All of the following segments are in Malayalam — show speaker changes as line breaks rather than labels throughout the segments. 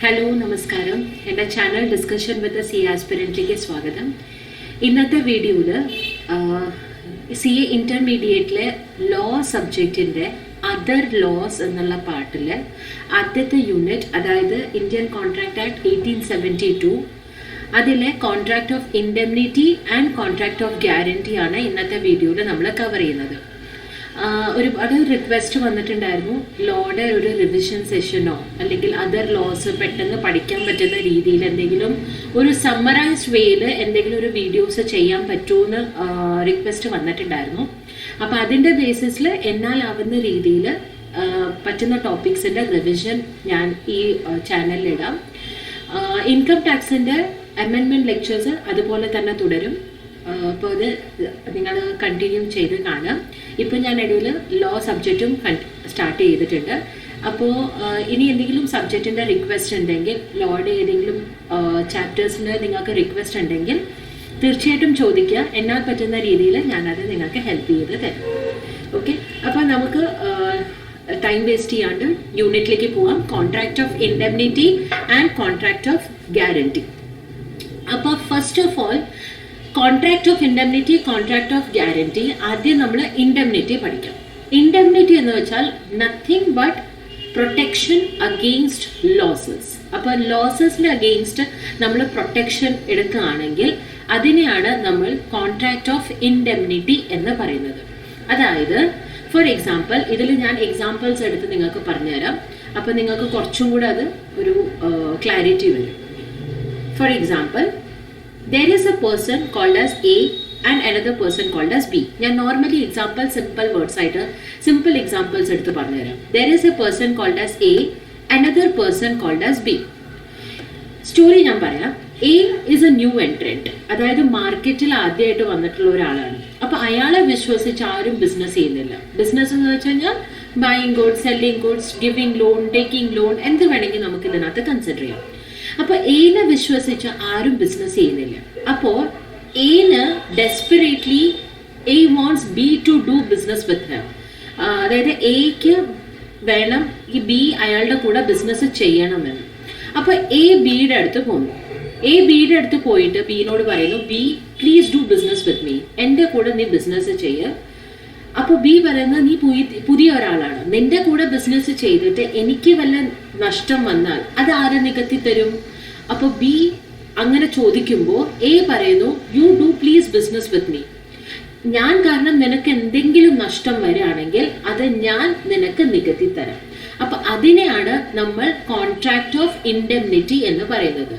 ഹലോ നമസ്കാരം. എൻ്റെ channel discussion with C A ആസ്പിരൻറ്റിലേക്ക് സ്വാഗതം. ഇന്നത്തെ വീഡിയോയിൽ സി എ ഇൻ്റർമീഡിയറ്റിലെ ലോ സബ്ജക്റ്റിൻ്റെ അതർ ലോസ് എന്നുള്ള പാർട്ടിൽ ആദ്യത്തെ യൂണിറ്റ്, അതായത് ഇന്ത്യൻ കോൺട്രാക്ട് ആക്ട് 1872, അതിലെ contract of indemnity and contract of guarantee ആണ് ഇന്നത്തെ വീഡിയോയിൽ നമ്മൾ കവർ ചെയ്യുന്നത്. ഒരുപാട് റിക്വസ്റ്റ് വന്നിട്ടുണ്ടായിരുന്നു, ലോയുടെ ഒരു റിവിഷൻ സെഷനോ അല്ലെങ്കിൽ അതർ ലോസ് പെട്ടെന്ന് പഠിക്കാൻ പറ്റുന്ന രീതിയിൽ എന്തെങ്കിലും ഒരു സമ്മറൈസ്ഡ് വേയിൽ എന്തെങ്കിലും ഒരു വീഡിയോസ് ചെയ്യാൻ പറ്റുമെന്ന് റിക്വസ്റ്റ് വന്നിട്ടുണ്ടായിരുന്നു. അപ്പോൾ അതിൻ്റെ ബേസിസിൽ എന്നാലാവുന്ന രീതിയിൽ പറ്റുന്ന ടോപ്പിക്സിൻ്റെ റിവിഷൻ ഞാൻ ഈ ചാനലിലിടാം. ഇൻകം ടാക്സിൻ്റെ അമെൻമെൻറ്റ് ലെക്ചേഴ്സ് അതുപോലെ തന്നെ തുടരും. അപ്പോൾ അത് നിങ്ങൾ കണ്ടിന്യൂ ചെയ്ത് കാണാം. ഇപ്പോൾ ഞാൻ ഇടയിൽ ലോ സബ്ജക്റ്റും സ്റ്റാർട്ട് ചെയ്തിട്ടുണ്ട്. അപ്പോൾ ഇനി എന്തെങ്കിലും സബ്ജക്റ്റിൻ്റെ റിക്വസ്റ്റ് ഉണ്ടെങ്കിൽ, ലോയുടെ ഏതെങ്കിലും ചാപ്റ്റേഴ്സിന് നിങ്ങൾക്ക് റിക്വസ്റ്റ് ഉണ്ടെങ്കിൽ തീർച്ചയായിട്ടും ചോദിക്കുക. എന്നാൽ പറ്റുന്ന രീതിയിൽ ഞാനത് നിങ്ങൾക്ക് ഹെൽപ്പ് ചെയ്ത് തരാം. ഓക്കെ, അപ്പോൾ നമുക്ക് ടൈം വേസ്റ്റ് ചെയ്യാണ്ട് യൂണിറ്റിലേക്ക് പോവാം. Contract of indemnity and contract of guarantee. അപ്പോൾ first of all contract of indemnity, contract of guarantee. ആദ്യം നമ്മൾ ഇൻഡെംനിറ്റി പഠിക്കാം. ഇൻഡെംനിറ്റി എന്ന് വെച്ചാൽ nothing but protection against losses. അപ്പോൾ ലോസസിന് അഗെയിൻസ്റ്റ് നമ്മൾ പ്രൊട്ടക്ഷൻ എടുക്കുകയാണെങ്കിൽ അതിനെയാണ് നമ്മൾ കോൺട്രാക്ട് ഓഫ് ഇൻഡെംനിറ്റി എന്ന് പറയുന്നത്. അതായത് ഫോർ എക്സാമ്പിൾ, ഇതിൽ ഞാൻ എക്സാമ്പിൾസ് എടുത്ത് നിങ്ങൾക്ക് പറഞ്ഞുതരാം. അപ്പോൾ നിങ്ങൾക്ക് കുറച്ചും കൂടെ അത് ഒരു ക്ലാരിറ്റി വരും. For example, there is a person called as A and another person called as B. ഞാൻ നോർമലി എക്സാമ്പിൾ സിമ്പിൾ വേർഡ്സ് ആയിട്ട് സിമ്പിൾ എക്സാമ്പിൾസ് എടുത്ത് പറഞ്ഞുതരാം. there is a person called as A, another person called as B. Story ഞാൻ പറയാം. A is a new entrant, അതായത് മാർക്കറ്റിൽ ആദ്യമായിട്ട് വന്നിട്ടുള്ള ഒരാളാണ്. അപ്പോൾ അയാളെ വിശ്വസിച്ച് ആരും ബിസിനസ് ചെയ്യുന്നില്ല. ബിസിനസ് എന്ന് വെച്ച് കഴിഞ്ഞാൽ buying goods, selling goods, giving loan, taking loan, എന്ത് വേണമെങ്കിൽ നമുക്ക് ഇതിനകത്ത് കൺസിഡർ ചെയ്യാം. അപ്പോൾ എനെ വിശ്വസിച്ച് ആരും ബിസിനസ് ചെയ്യുന്നില്ല. അപ്പോൾ എന് desperately A wants B to do business with him. അതായത് എക്ക് വേണം ഈ ബി അയാളുടെ കൂടെ ബിസിനസ് ചെയ്യണമെന്ന്. അപ്പോൾ എ ബിയുടെ അടുത്ത് പോകുന്നു. എ ബിയുടെ അടുത്ത് പോയിട്ട് ബിനോട് പറയുന്നു, B please do business with me, എൻ്റെ കൂടെ നീ ബിസിനസ് ചെയ്യുക. അപ്പോൾ ബി പറയുന്നത്, നീ പുതിയ ഒരാളാണ്, നിന്റെ കൂടെ ബിസിനസ് ചെയ്തിട്ട് എനിക്ക് വല്ല നഷ്ടം വന്നാൽ അത് ആരെ നികത്തി തരും? അപ്പോൾ ബി അങ്ങനെ ചോദിക്കുമ്പോൾ എ പറയുന്നു, you do please business with me, ഞാൻ കാരണം നിനക്ക് എന്തെങ്കിലും നഷ്ടം വരികയാണെങ്കിൽ അത് ഞാൻ നിനക്ക് നികത്തി തരാം. അപ്പൊ അതിനെയാണ് നമ്മൾ കോൺട്രാക്ട് ഓഫ് ഇൻഡെംനിറ്റി എന്ന് പറയുന്നത്.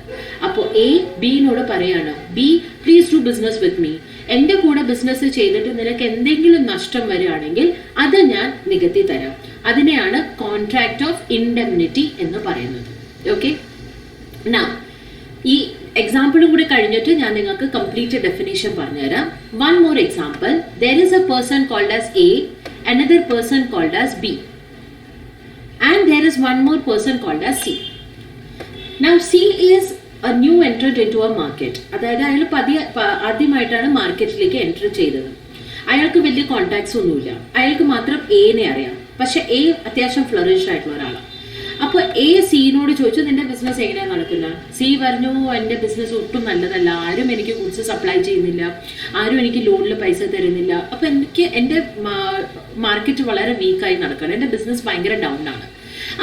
അപ്പോൾ എ ബിനോട് പറയാണ്, B please do business with me, എൻ്റെ കൂടെ ബിസിനസ് ചെയ്തിട്ട് നിനക്ക് എന്തെങ്കിലും നഷ്ടം വരികയാണെങ്കിൽ അത് ഞാൻ നികത്തി തരാം. അതിനെയാണ് കോൺട്രാക്ട് ഓഫ് ഇൻഡെംനിറ്റി എന്ന് പറയുന്നത്. ഓക്കെ, ഈ എക്സാമ്പിളും കൂടി കഴിഞ്ഞിട്ട് ഞാൻ നിങ്ങൾക്ക് കംപ്ലീറ്റ് ഡെഫിനേഷൻ പറഞ്ഞുതരാം. One more example, there is a person called as A, another person called as B, and there is one more person called as C. Now C is a new entrant into a market. അതായത് അയാൾ ആദ്യമായിട്ടാണ് മാർക്കറ്റിലേക്ക് എൻറ്റർ ചെയ്തത്. അയാൾക്ക് വലിയ കോൺടാക്ട്സ് ഒന്നുമില്ല, അയാൾക്ക് മാത്രം എനെ അറിയാം. പക്ഷെ എ അത്യാവശ്യം ഫ്ലറിഷ്ഡ് ആയിട്ടുള്ള ഒരാളാണ്. അപ്പോൾ എ സിനോട് ചോദിച്ചു, നിന്റെ ബിസിനസ് എങ്ങനെയാണ് നടക്കുന്നത്? സി പറഞ്ഞു, എൻ്റെ ബിസിനസ് ഒട്ടും നല്ലതല്ല, ആരും എനിക്ക് ഗുഡ്സ് സപ്ലൈ ചെയ്യുന്നില്ല, ആരും എനിക്ക് ലോണിൽ പൈസ തരുന്നില്ല, അപ്പോൾ എനിക്ക് എൻ്റെ മാർക്കറ്റ് വളരെ വീക്കായി നടക്കണം, എൻ്റെ ബിസിനസ് ഭയങ്കര ഡൗൺ ആണ്.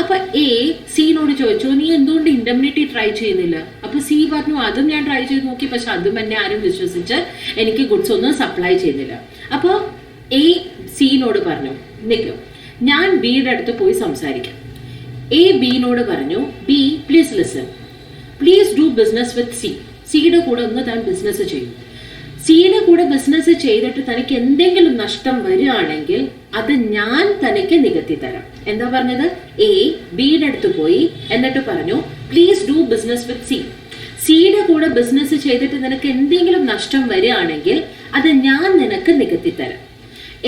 അപ്പൊ എ സിനോട് ചോദിച്ചു, നീ എന്തുകൊണ്ട് ഇൻഡെംനിറ്റി ട്രൈ ചെയ്യുന്നില്ല? അപ്പൊ സി പറഞ്ഞു, അതും ഞാൻ ട്രൈ ചെയ്ത് നോക്കി, പക്ഷെ അതും എന്നെ ആരും വിശ്വസിച്ച് എനിക്ക് ഗുഡ്സ് ഒന്നും സപ്ലൈ ചെയ്യുന്നില്ല. അപ്പോൾ എ സിനോട് പറഞ്ഞു, നിൽക്കും, ഞാൻ ബിയുടെ അടുത്ത് പോയി സംസാരിക്കാം. എ ബിനോട് പറഞ്ഞു, B please listen, please do business with C, സിയുടെ കൂടെ ഒന്ന് താൻ ബിസിനസ് ചെയ്യും. സിയുടെ കൂടെ ബിസിനസ് ചെയ്തിട്ട് തനിക്ക് എന്തെങ്കിലും നഷ്ടം വരികയാണെങ്കിൽ അത് ഞാൻ തനിക്ക് നികത്തി തരാം. എന്താ പറഞ്ഞത്? എ ബിയുടെ അടുത്ത് പോയി എന്നിട്ട് പറഞ്ഞു, please do business with C, സിയുടെ കൂടെ ബിസിനസ് ചെയ്തിട്ട് നിനക്ക് എന്തെങ്കിലും നഷ്ടം വരികയാണെങ്കിൽ അത് ഞാൻ നിനക്ക് നികത്തി തരാം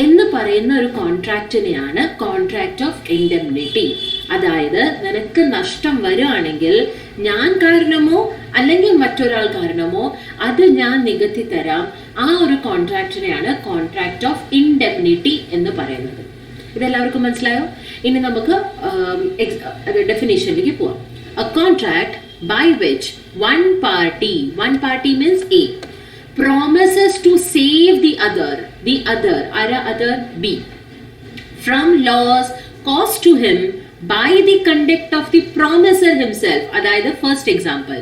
എന്ന് പറയുന്ന ഒരു കോൺട്രാക്റ്റിനെയാണ് കോൺട്രാക്ട് ഓഫ് ഇൻഡെംനിറ്റി. അതായത് നിനക്ക് നഷ്ടം വരികയാണെങ്കിൽ ഞാൻ കാരണമോ അല്ലെങ്കിൽ മറ്റൊരാൾ കാരണമോ അത് ഞാൻ നികത്തി തരാം. ആ ഒരു കോൺട്രാക്റ്റിനെയാണ് കോൺട്രാക്ട് ഓഫ് ഇൻഡെംനിറ്റി എന്ന് പറയുന്നത്. ഇതെല്ലാവർക്കും മനസ്സിലായോ? ഇനി നമുക്ക് ഡെഫിനേഷനിലേക്ക് പോവാം. a contract by which one party means A, promises to save the other B, from loss caused to him by the conduct of the promiser himself. അതായത് ഫസ്റ്റ് എക്സാമ്പിൾ,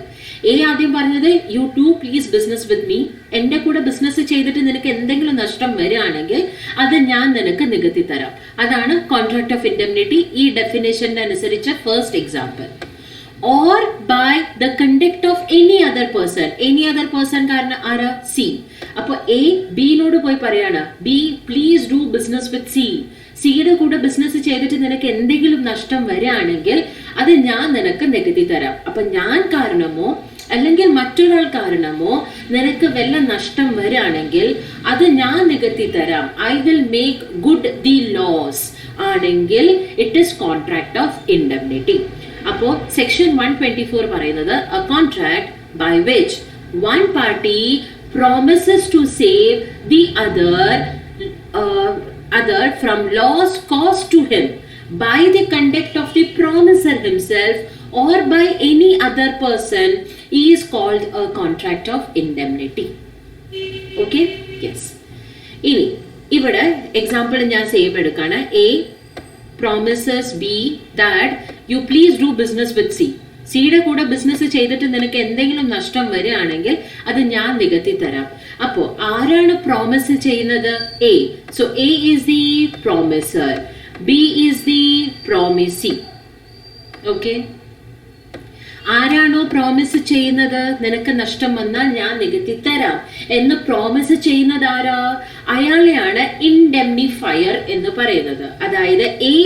എ ആദ്യം പറഞ്ഞത് you to please business with me, എൻ്റെ കൂടെ ബിസിനസ് ചെയ്തിട്ട് നിനക്ക് എന്തെങ്കിലും നഷ്ടം വരികയാണെങ്കിൽ അത് ഞാൻ നിനക്ക് നികത്തി തരാം. അതാണ് കോൺട്രാക്ട് ഓഫ് ഇൻഡെംനിറ്റി ഈ ഡെഫിനേഷൻ്റെ അനുസരിച്ച first example. or by the conduct of any other person കാരണം ആരാ? സി. അപ്പോൾ എ ബിനോട് പോയി പറയാണ്, B please do business with C, സിയുടെ കൂടെ ബിസിനസ് ചെയ്തിട്ട് നിനക്ക് എന്തെങ്കിലും നഷ്ടം വരികയാണെങ്കിൽ അത് ഞാൻ നിനക്ക് നികത്തി തരാം. അപ്പൊ ഞാൻ കാരണമോ അല്ലെങ്കിൽ മറ്റൊരാൾ കാരണമോ നിനക്ക് വല്ല നഷ്ടം വരികയാണെങ്കിൽ അത് ഞാൻ നികത്തി തരാം. I will make good the loss ആണെങ്കിൽ it is contract of indemnity. അപ്പോൾ സെക്ഷൻ 124 പറയുന്നത് a contract by which one party promises to save the other from loss caused to him by the conduct of the promiser himself or by any other person is called a contract of indemnity. Okay? Yes. ഇനി ഇവിടെ എക്സാമ്പിൾ ഞാൻ സേവ് എടുക്കാണ്. A promises B that you please do business with C. സിയുടെ കൂടെ ബിസിനസ് ചെയ്തിട്ട് നിനക്ക് എന്തെങ്കിലും നഷ്ടം വരികയാണെങ്കിൽ അത് ഞാൻ നികത്തി തരാം. അപ്പോൾ ആരാണ് പ്രോമിസ് ചെയ്യുന്നത്? A. So A is the promisor, B is the promisee. Okay, ആരാണോ പ്രോമിസ് ചെയ്യുന്നത് നിനക്ക് നഷ്ടം വന്നാൽ ഞാൻ നികത്തി തരാം എന്ന് പ്രോമിസ് ചെയ്യുന്നത് ആരാ? അയാളെയാണ് ഇൻഡെംനിഫയർ എന്ന് പറയുന്നത്. അതായത് A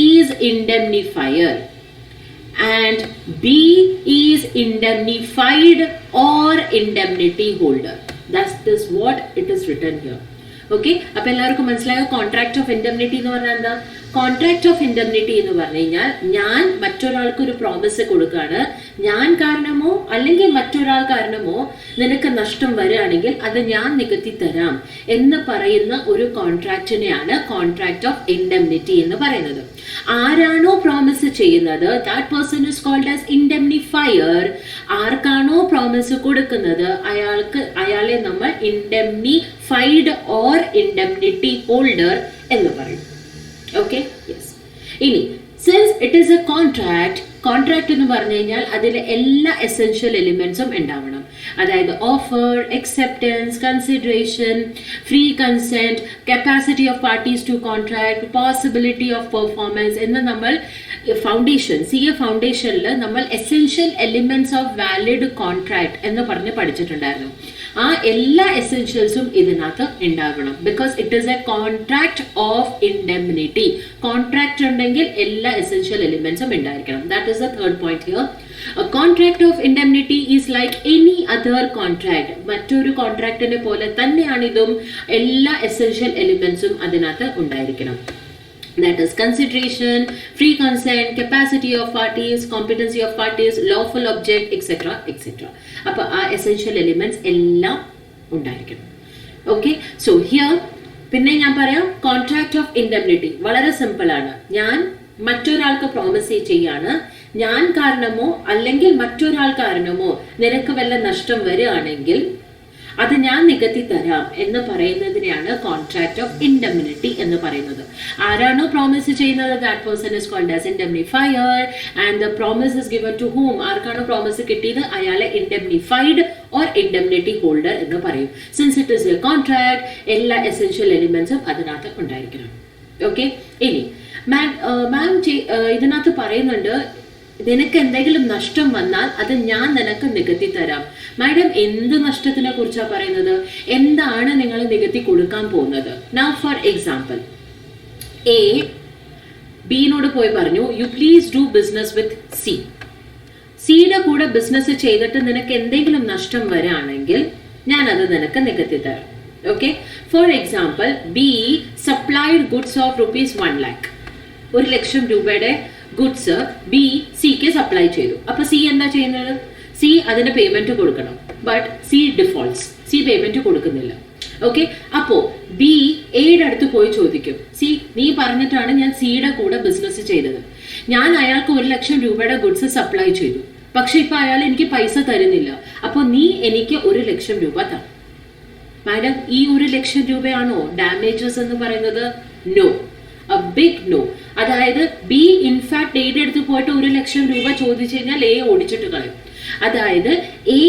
is indemnifier and B is indemnified or indemnity holder. That is what it is written here. Okay, അപ്പൊ എല്ലാവർക്കും മനസ്സിലായോ കോൺട്രാക്ട് ഓഫ് ഇൻഡെംനിറ്റി എന്ന് പറഞ്ഞാൽ എന്താ? കോൺട്രാക്ട് ഓഫ് ഇൻഡെംനിറ്റി എന്ന് പറഞ്ഞു കഴിഞ്ഞാൽ ഞാൻ മറ്റൊരാൾക്ക് ഒരു പ്രോമിസ് കൊടുക്കുകയാണ്, ഞാൻ കാരണമോ അല്ലെങ്കിൽ മറ്റൊരാൾ കാരണമോ നിനക്ക് നഷ്ടം വരികയാണെങ്കിൽ അത് ഞാൻ നികത്തി തരാം എന്ന് പറയുന്ന ഒരു കോൺട്രാക്റ്റിനെയാണ് കോൺട്രാക്ട് ഓഫ് ഇൻഡെംനിറ്റി എന്ന് പറയുന്നത്. ആരാണോ പ്രോമിസ് ചെയ്യുന്നത് that person is called as indemnifier. ആർക്കാണോ പ്രോമിസ് കൊടുക്കുന്നത് അയാളെ നമ്മൾ ഇൻഡെംനിഫൈഡ് ഓർ ഇൻഡെംനിറ്റി ഹോൾഡർ എന്ന് പറയും. Okay, yes. ഇനി since it is a contract എന്ന് പറഞ്ഞു കഴിഞ്ഞാൽ അതിലെ എല്ലാ എസെൻഷ്യൽ എലിമെന്റ്സും ഉണ്ടാവണം. അതായത് offer, acceptance, consideration, free consent, capacity of parties to contract, possibility of performance എന്ന് നമ്മൾ ഫൗണ്ടേഷൻ CA ഫൗണ്ടേഷനിൽ നമ്മൾ essential elements of valid contract എന്ന് പറഞ്ഞ് പഠിച്ചിട്ടുണ്ടായിരുന്നു. ആ എല്ലാ എസെൻഷ്യൽസും ഇതിനകത്ത് ഉണ്ടാകണം. Because it is a contract of indemnity. Contract ഉണ്ടെങ്കിൽ എല്ലാ എസെൻഷ്യൽ എലിമെന്റ്സും ഉണ്ടായിരിക്കണം. That is the third point here. A contract of indemnity is like any other contract. മറ്റൊരു കോൺട്രാക്റ്റിനെ പോലെ തന്നെയാണ് ഇതും. എല്ലാ എസെൻഷ്യൽ എലിമെന്റ്സും അതിനകത്ത് ഉണ്ടായിരിക്കണം. That is consideration, free consent, capacity of parties, competency of parties, lawful object, etc. etc. അപ്പോൾ ആ എസെൻഷ്യൽ എലിമെന്റ്സ് എല്ലാം ഉണ്ടായിരിക്കണം. ഓക്കെ, സോ ഹിയർ പിന്നെ ഞാൻ പറയാം കോൺട്രാക്ട് ഓഫ് ഇൻഡെംനിറ്റി വളരെ സിമ്പിൾ ആണ്. ഞാൻ മറ്റൊരാൾക്ക് പ്രോമിസ് ചെയ്യാണ്, ഞാൻ കാരണമോ അല്ലെങ്കിൽ മറ്റൊരാൾ കാരണമോ നിനക്ക് വല്ല നഷ്ടം വരികയാണെങ്കിൽ അത് ഞാൻ നികത്തി തരാം എന്ന് പറയുന്നതിനെയാണ് കോൺട്രാക്ട് ഓഫ് ഇൻഡെംനിറ്റി എന്ന് പറയുന്നത്. ആരാണോ പ്രോമിസ് ചെയ്യുന്നത് that person is called as indemnifier and the promise is given to whom. ആർക്കാണോ പ്രോമിസ് കിട്ടിയത് അയാളെ ഇൻഡെംനിഫൈഡ് ഓർ ഇൻഡെംനിറ്റി ഹോൾഡർ എന്ന് പറയും. Since it is a contract എല്ലാ എസെൻഷ്യൽ എലിമെന്റ്സും അതിനകത്ത് ഉണ്ടായിരിക്കണം. ഓക്കെ, ഇനി മാം ഇതിനകത്ത് പറയുന്നുണ്ട് നിനക്ക് എന്തെങ്കിലും നഷ്ടം വന്നാൽ അത് ഞാൻ നിനക്ക് നികത്തി തരാം. മാഡം എന്ത് നഷ്ടത്തിനെ കുറിച്ചാണ് പറയുന്നത്? എന്താണ് നിങ്ങൾ നികത്തി കൊടുക്കാൻ പോകുന്നത്? നൗ ഫോർ എക്സാമ്പിൾ, എ ബിനോട് പോയി പറഞ്ഞു you please do business with C. സിയുടെ കൂടെ ബിസിനസ് ചെയ്തിട്ട് നിനക്ക് എന്തെങ്കിലും നഷ്ടം വരികയാണെങ്കിൽ ഞാൻ അത് നിനക്ക് നികത്തി തരാം. Okay, four example B supplied goods of ₹1 lakh. 1 ലക്ഷം രൂപയുടെ ഗുഡ്സ് ബി സിക്ക് സപ്ലൈ ചെയ്തു. അപ്പൊ സി എന്താ ചെയ്യുന്നത്? സി അതിന് പേയ്മെന്റ് കൊടുക്കണം. But C defaults, C payment കൊടുക്കുന്നില്ല. ഓക്കെ, അപ്പോ ബി എയുടെ അടുത്ത് പോയി ചോദിക്കും, സി നീ പറഞ്ഞിട്ടാണ് ഞാൻ സിയുടെ കൂടെ ബിസിനസ് ചെയ്തത്, ഞാൻ അയാൾക്ക് 1,00,000 രൂപയുടെ ഗുഡ്സ് സപ്ലൈ ചെയ്തു, പക്ഷെ ഇപ്പൊ അയാൾ എനിക്ക് പൈസ തരുന്നില്ല, അപ്പൊ നീ എനിക്ക് 1,00,000 രൂപ താ. മാഡം, ഈ 1,00,000 രൂപയാണോ ഡാമേജസ് എന്ന് പറയുന്നത്? No, a big no. അതായത് ബി ഇൻഫാക്ട് എയുടെ അടുത്ത് പോയിട്ട് 1,00,000 രൂപ ചോദിച്ചു കഴിഞ്ഞാൽ എ ഓടിച്ചിട്ട് കളയും. അതായത് എ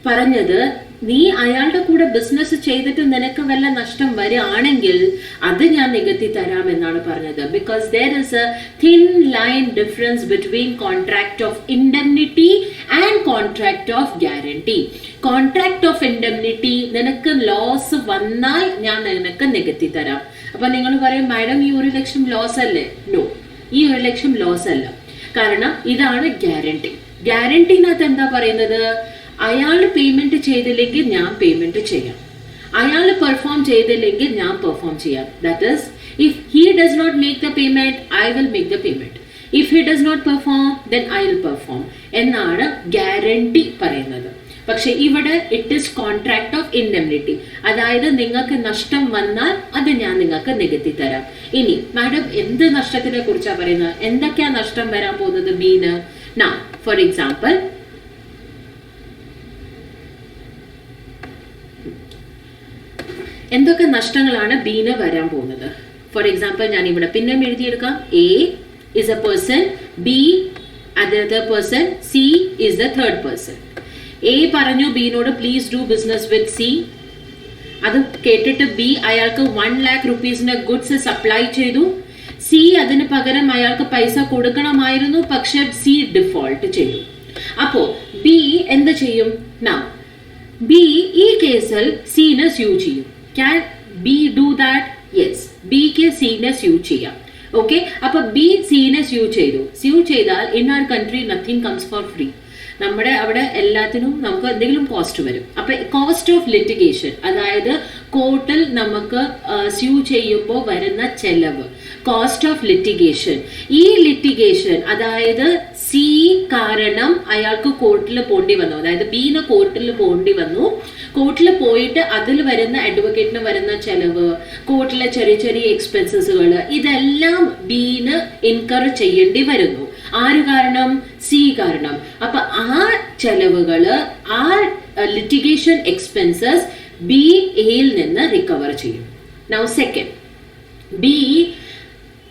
പറഞ്ഞത്, നീ അയാളുടെ കൂടെ ബിസിനസ് ചെയ്തിട്ട് നിനക്ക് വല്ല നഷ്ടം വരികയാണെങ്കിൽ അത് ഞാൻ നികത്തി തരാം എന്നാണ് പറഞ്ഞത്. Because there is A thin line difference between contract of indemnity and contract of guarantee. Contract of indemnity, നിനക്ക് ലോസ് വന്നാൽ ഞാൻ നിനക്ക് നികത്തി തരാം. അപ്പൊ നിങ്ങൾ പറയും, മാഡം ഈ 1,00,000 ലോസ് അല്ലേ? നോ, ഈ 1,00,000 ലോസ് അല്ല. കാരണം ഇതാണ് ഗ്യാരണ്ടി. ഗ്യാരണ്ടിനകത്ത് എന്താ പറയുന്നത്? അയാൾ പേയ്മെന്റ് ചെയ്തില്ലെങ്കിൽ ഞാൻ പേയ്മെന്റ് ചെയ്യാം, അയാൾ പെർഫോം ചെയ്തില്ലെങ്കിൽ ഞാൻ പെർഫോം ചെയ്യാം. That is, if he does not make the payment, I will make the payment. If he does not perform, then I will perform എന്നാണ് ഗ്യാരണ്ടി പറയുന്നത്. പക്ഷെ ഇവിടെ it is contract of indemnity. അതായത് നിങ്ങൾക്ക് നഷ്ടം വന്നാൽ അത് ഞാൻ നിങ്ങൾക്ക് നികത്തി തരാം. ഇനി മാഡം എന്ത് നഷ്ടത്തിനെ കുറിച്ചാണ് പറയുന്നത്? എന്തൊക്കെയാ നഷ്ടം വരാൻ പോകുന്നത് ബീന്? നാ ഫോർ എക്സാമ്പിൾ, എന്തൊക്കെ നഷ്ടങ്ങളാണ് ബീന് വരാൻ പോകുന്നത്? ഫോർ എക്സാമ്പിൾ ഞാൻ ഇവിടെ പിന്നെ എഴുതിയെടുക്കാം. A is a person, B other person, C is the third person. A പറഞ്ഞു ബീനോട് please do business with C. അത് കേട്ടിട്ട് ബി അയാൾക്ക് 1,00,000 റുപ്പീസിന്റെ ഗുഡ്സ് സപ്ലൈ ചെയ്തു. സി അതിന് പകരം അയാൾക്ക് പൈസ കൊടുക്കണമായിരുന്നു, പക്ഷെ സി ഡിഫോൾട്ട് ചെയ്തു. അപ്പോ ബി എന്ത് ചെയ്യും? ബി ഈ കേസിൽ സീനെ സ്യൂ ചെയ്യും. Can B do that? Yes, ബിക്ക് സീനെ സ്യൂ ചെയ്യാം. ഓക്കെ, അപ്പൊ ബി സീനെ സ്യൂ ചെയ്തു. സ്യൂ ചെയ്താൽ in our country nothing comes for free. നമ്മുടെ അവിടെ എല്ലാത്തിനും നമുക്ക് എന്തെങ്കിലും കോസ്റ്റ് വരും. അപ്പൊ കോസ്റ്റ് ഓഫ് ലിറ്റിഗേഷൻ, അതായത് കോർട്ടിൽ നമുക്ക് സ്യൂ ചെയ്യുമ്പോൾ വരുന്ന ചെലവ്, കോസ്റ്റ് ഓഫ് ലിറ്റിഗേഷൻ. ഈ ലിറ്റിഗേഷൻ അതായത് സി കാരണം അയാൾക്ക് കോർട്ടിൽ പോണ്ടി വന്നു, അതായത് ബിന് കോർട്ടിൽ പോണ്ടി വന്നു. കോർട്ടിൽ പോയിട്ട് അതിൽ വരുന്ന അഡ്വക്കേറ്റിന് വരുന്ന ചെലവ്, കോർട്ടിലെ ചെറിയ ചെറിയ എക്സ്പെൻസസുകൾ, ഇതെല്ലാം ബിന് ഇൻകർ ചെയ്യേണ്ടി വരുന്നു. ആര് കാരണം? സി കാരണം. അപ്പൊ ആ ചെലവുകള്, ആ ലിറ്റിഗേഷൻ എക്സ്പെൻസസ് ബി എയിൽ നിന്ന് റിക്കവർ ചെയ്യും. നൗ സെക്കൻഡ്, ബി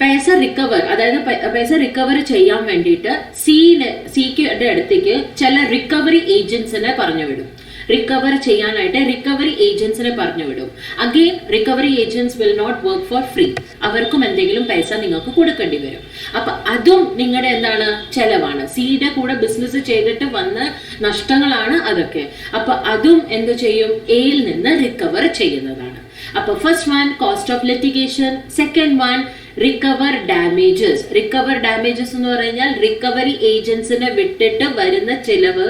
പൈസ റിക്കവർ, അതായത് പൈസ റിക്കവർ ചെയ്യാൻ വേണ്ടിയിട്ട് സിക്ക് അടുത്തേക്ക് ചില റിക്കവറി ഏജൻസിനെ പറഞ്ഞു വിടും. റിക്കവർ ചെയ്യാനായിട്ട് റിക്കവറി ഏജൻസിനെ പറഞ്ഞു വിടും. Again recovery agents will not work for free. അവർക്കും എന്തെങ്കിലും പൈസ നിങ്ങൾക്ക് കൊടുക്കേണ്ടി വരും. അപ്പൊ അതും നിങ്ങളുടെ എന്താണ്? ചെലവാണ്. സിയുടെ കൂടെ ബിസിനസ് ചെയ്തിട്ട് വന്ന നഷ്ടങ്ങളാണ് അതൊക്കെ. അപ്പൊ അതും എന്ത് ചെയ്യും? എയിൽ നിന്ന് റിക്കവർ ചെയ്യുന്നതാണ്. അപ്പൊ first one cost of litigation, second one recover damages. Recover damages എന്ന് പറഞ്ഞാൽ റിക്കവറി ഏജൻസിനെ വിട്ടിട്ട് വരുന്ന ചെലവ്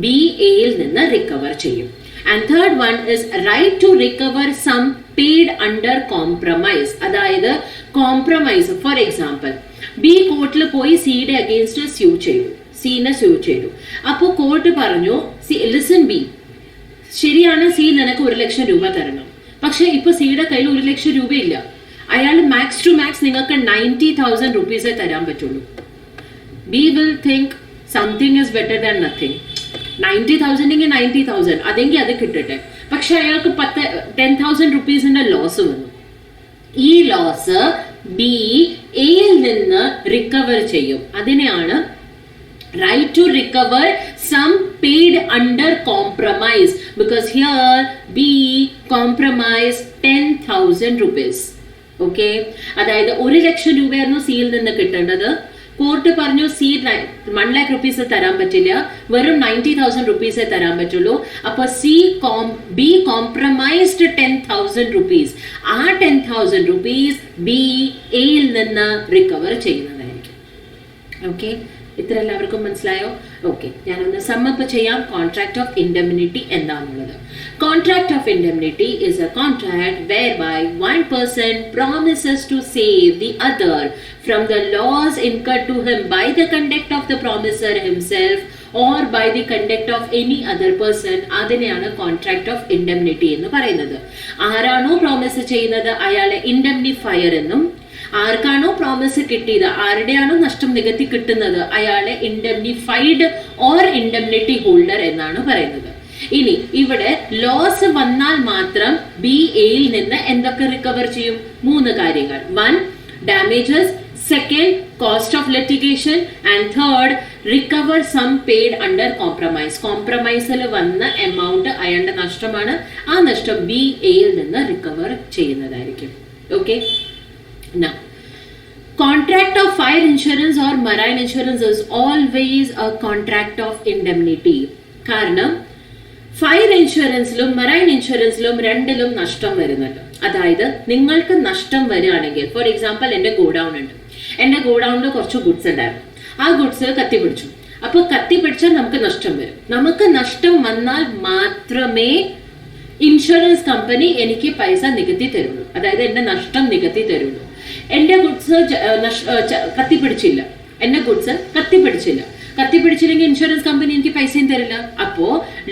ബി എയിൽ നിന്ന് റിക്കവർ ചെയ്യും. And third one is right to recover sum paid under compromise. അതായത് കോംപ്രമൈസ്, ഫോർ എക്സാമ്പിൾ ബി കോർട്ടിൽ പോയി സിയുടെ അഗെയിൻസ്റ്റ് സ്യൂ ചെയ്തു, സീനെ സ്യൂ ചെയ്തു. അപ്പോൾ കോർട്ട് പറഞ്ഞു, ലിസൺ ബി, ശരിയാണ് സി നിനക്ക് 1,00,000 രൂപ തരണം, പക്ഷെ ഇപ്പൊ സിയുടെ കയ്യിൽ 1,00,000 രൂപയില്ല. അയാൾ മാക്സ് ടു മാക്സ് നിങ്ങൾക്ക് 90,000 റുപ്പീസേ തരാൻ പറ്റുള്ളൂ. B will think something is better than nothing. 90,000 എങ്കിൽ 90,000 അതെങ്കിൽ അത് കിട്ടട്ടെ. പക്ഷെ അയാൾക്ക് 10,000 റുപ്പീസിന്റെ ലോസ് വന്നു. ഈ ലോസ് ബി എയിൽ നിന്ന് റിക്കവർ ചെയ്യും. അതിനെയാണ് right to recover some paid under compromise, because here B compromised 10,000 rupees. Okay, അതായത് 1,00,000 രൂപയായിരുന്നു സിയിൽ നിന്ന് കിട്ടേണ്ടത്. കോർട്ട് പറഞ്ഞു സി 1,00,000 റുപ്പീസ് തരാൻ പറ്റില്ല, വെറും 90,000 റുപ്പീസേ തരാൻ പറ്റുള്ളൂ. അപ്പൊ ബി കോംപ്രമൈസ്ഡ് 10,000 റുപ്പീസ്. ആ 10,000 റുപ്പീസ് ബി എയിൽ നിന്ന് റിക്കവർ ചെയ്യുന്നതായിരിക്കും. ഓക്കെ, ഇത്ര എല്ലാവർക്കും മനസ്സിലായോ? ഓക്കെ, ഞാനൊന്ന് സമ്മപ്പ് ചെയ്യാം. കോൺട്രാക്ട് ഓഫ് ഇൻഡെംനിറ്റി എന്താണെന്നുള്ളത്. Contract of indemnity is a contract whereby one person promises to save the other from the loss incurred to him by the conduct of the promiser himself or by the conduct of any other person, അതിനെയാണ് കോൺട്രാക്ട് ഓഫ് ഇൻഡെംനിറ്റി എന്ന് പറയുന്നത്. ആരാണോ പ്രോമിസ് ചെയ്യുന്നത് അയാളെ ഇൻഡെംനിഫയർ എന്നും, ആർക്കാണോ പ്രോമിസ് കിട്ടിയത്, ആരുടെയാണോ നഷ്ടം നികത്തി കിട്ടുന്നത് അയാളെ ഇൻഡെംനിഫൈഡ് ഓർ ഇൻഡെംനിറ്റി ഹോൾഡർ എന്നാണ് പറയുന്നത്. ഇനി ഇവിടെ ലോസ് വന്നാൽ മാത്രം ബി എയിൽ നിന്ന് എന്തൊക്കെ റിക്കവർ ചെയ്യും? 3 കാര്യങ്ങൾ. 1. Damages, 2. Cost of litigation, and 3. Recover sum paid under compromise. കോംപ്രമൈസിൽ വന്ന എമൗണ്ട് അയാളുടെ നഷ്ടമാണ്. ആ നഷ്ടം ബി എയിൽ നിന്ന് റിക്കവർ ചെയ്യുന്നതായിരിക്കും. Okay. Now, contract of fire insurance or marine insurance is always a contract of indemnity. കാരണം ഫയർ ഇൻഷുറൻസിലും മറൈൻ ഇൻഷുറൻസിലും രണ്ടിലും നഷ്ടം വരുന്നുണ്ട്. അതായത് നിങ്ങൾക്ക് നഷ്ടം വരികയാണെങ്കിൽ, ഫോർ എക്സാമ്പിൾ എന്റെ ഗോഡൌൺ ഉണ്ട്, എന്റെ ഗോഡൌണിൽ കുറച്ച് ഗുഡ്സ് ഉണ്ടായിരുന്നു, ആ ഗുഡ്സ് കത്തിപ്പിടിച്ചു. അപ്പൊ കത്തിപ്പിടിച്ചാൽ നമുക്ക് നഷ്ടം വരും. നമുക്ക് നഷ്ടം വന്നാൽ മാത്രമേ ഇൻഷുറൻസ് കമ്പനി എനിക്ക് പൈസ നികത്തി തരുള്ളൂ, അതായത് എന്റെ നഷ്ടം നികത്തി തരുള്ളൂ. എന്റെ ഗുഡ്സ് കത്തിപ്പിടിച്ചില്ല, എന്റെ ഗുഡ്സ് കത്തിപ്പിടിച്ചില്ലെങ്കിൽ ഇൻഷുറൻസ് കമ്പനി എനിക്ക് പൈസയും തരില്ല. അപ്പോ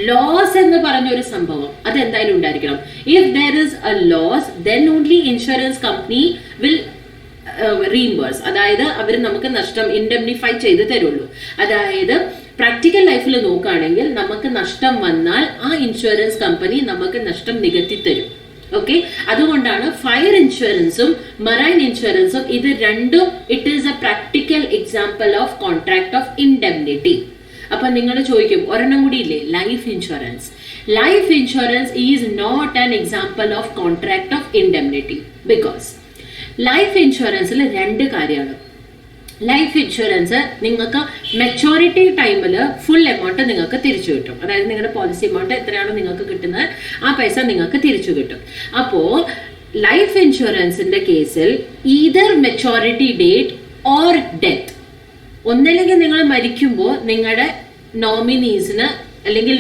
ലോസ് എന്ന് പറഞ്ഞ ഒരു സംഭവം അത് എന്തായാലും ഉണ്ടായിരിക്കണം. If there is a loss then only insurance company will reimburse, അതായത് അവർ നമുക്ക് നഷ്ടം ഇൻഡെംനിഫൈ ചെയ്ത് തരുള്ളൂ. അതായത് പ്രാക്ടിക്കൽ ലൈഫിൽ നോക്കുകയാണെങ്കിൽ നമുക്ക് നഷ്ടം വന്നാൽ ആ ഇൻഷുറൻസ് കമ്പനി നമുക്ക് നഷ്ടം നികത്തി തരും. ഓക്കെ, അതുകൊണ്ടാണ് ഫയർ ഇൻഷുറൻസും മറൈൻ ഇൻഷുറൻസും ഇത് രണ്ടും it is a practical example of contract of indemnity. അപ്പൊ നിങ്ങൾ ചോദിക്കും ഒരെണ്ണം കൂടി ഇല്ലേ, life insurance. Life insurance is not an example of contract of indemnity because life ഇൻഷുറൻസിൽ 2 കാര്യമാണ്. ലൈഫ് ഇൻഷുറൻസ് നിങ്ങൾക്ക് മെച്ചോറിറ്റി ടൈമിൽ ഫുൾ എമൗണ്ട് നിങ്ങൾക്ക് തിരിച്ചു കിട്ടും. അതായത് നിങ്ങളുടെ പോളിസി എമൗണ്ട് എത്രയാണോ നിങ്ങൾക്ക് കിട്ടുന്നത് ആ പൈസ നിങ്ങൾക്ക് തിരിച്ചു കിട്ടും. അപ്പോ ലൈഫ് ഇൻഷുറൻസിന്റെ കേസിൽ either maturity date or death, ഒന്നല്ലെങ്കിൽ നിങ്ങൾ മരിക്കുമ്പോൾ നിങ്ങളുടെ നോമിനീസിന് അല്ലെങ്കിൽ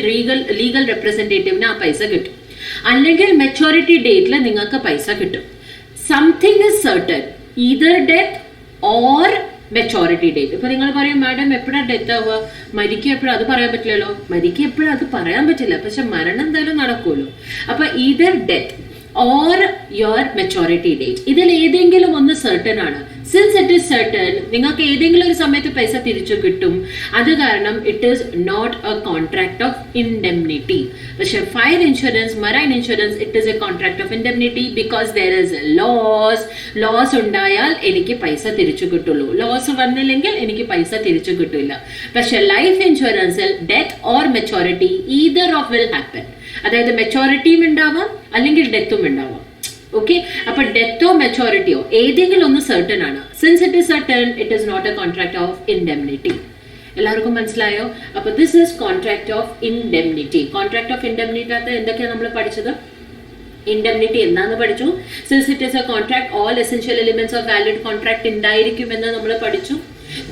ലീഗൽ റെപ്രസെന്റേറ്റീവിന് ആ പൈസ കിട്ടും, അല്ലെങ്കിൽ മെച്ചോറിറ്റി ഡേറ്റിൽ നിങ്ങൾക്ക് പൈസ കിട്ടും. Something is certain, either death or maturity date. ഇപ്പൊ നിങ്ങൾ പറയും മാഡം എപ്പോഴാണ് ഡെത്ത് ആവുക, മരിക്കുക എപ്പോഴും, അത് പറയാൻ പറ്റില്ലല്ലോ. മരിക്കുക എപ്പോഴും അത് പറയാൻ പറ്റില്ല, പക്ഷെ മരണം എന്തായാലും നടക്കുമല്ലോ. അപ്പൊ either death or your maturity date, ഇതിൽ ഏതെങ്കിലും ഒന്ന് സർട്ടൻ ആണ്. സിൻസ് ഇറ്റ് ഈസ് സർട്ടൻ, നിങ്ങൾക്ക് ഏതെങ്കിലും ഒരു സമയത്ത് പൈസ തിരിച്ചു കിട്ടും. അത് കാരണം it is not a contract of indemnity. പക്ഷെ fire insurance, marine insurance it is a contract of indemnity because there is a loss ഉണ്ടായാൽ എനിക്ക് പൈസ തിരിച്ചു കിട്ടുള്ളൂ, ലോസ് വന്നില്ലെങ്കിൽ എനിക്ക് പൈസ തിരിച്ചു കിട്ടില്ല. പക്ഷെ ലൈഫ് ഇൻഷുറൻസിൽ death or maturity either of will happen, അതായത് മെച്ചോറിറ്റിയും ഉണ്ടാവാം അല്ലെങ്കിൽ ഡെത്തും ഉണ്ടാവാം. ഓക്കെ, അപ്പൊ ഡെത്തോ മെച്ചോറിറ്റിയോ ഏതെങ്കിലും ഒന്ന് സർട്ടൻ ആണ്. Since it is certain it is not a contract of indemnity. എല്ലാവർക്കും മനസ്സിലായോ? അപ്പൊ this is contract of indemnity. Contract of indemnity അത് എന്തൊക്കെയാണ് നമ്മൾ പഠിച്ചത്? ഇൻഡെംനിറ്റി എന്താന്ന് പഠിച്ചു. Since it is a contract all essential elements of valid contract ഉണ്ടായിരിക്കും എന്ന് നമ്മൾ പഠിച്ചു.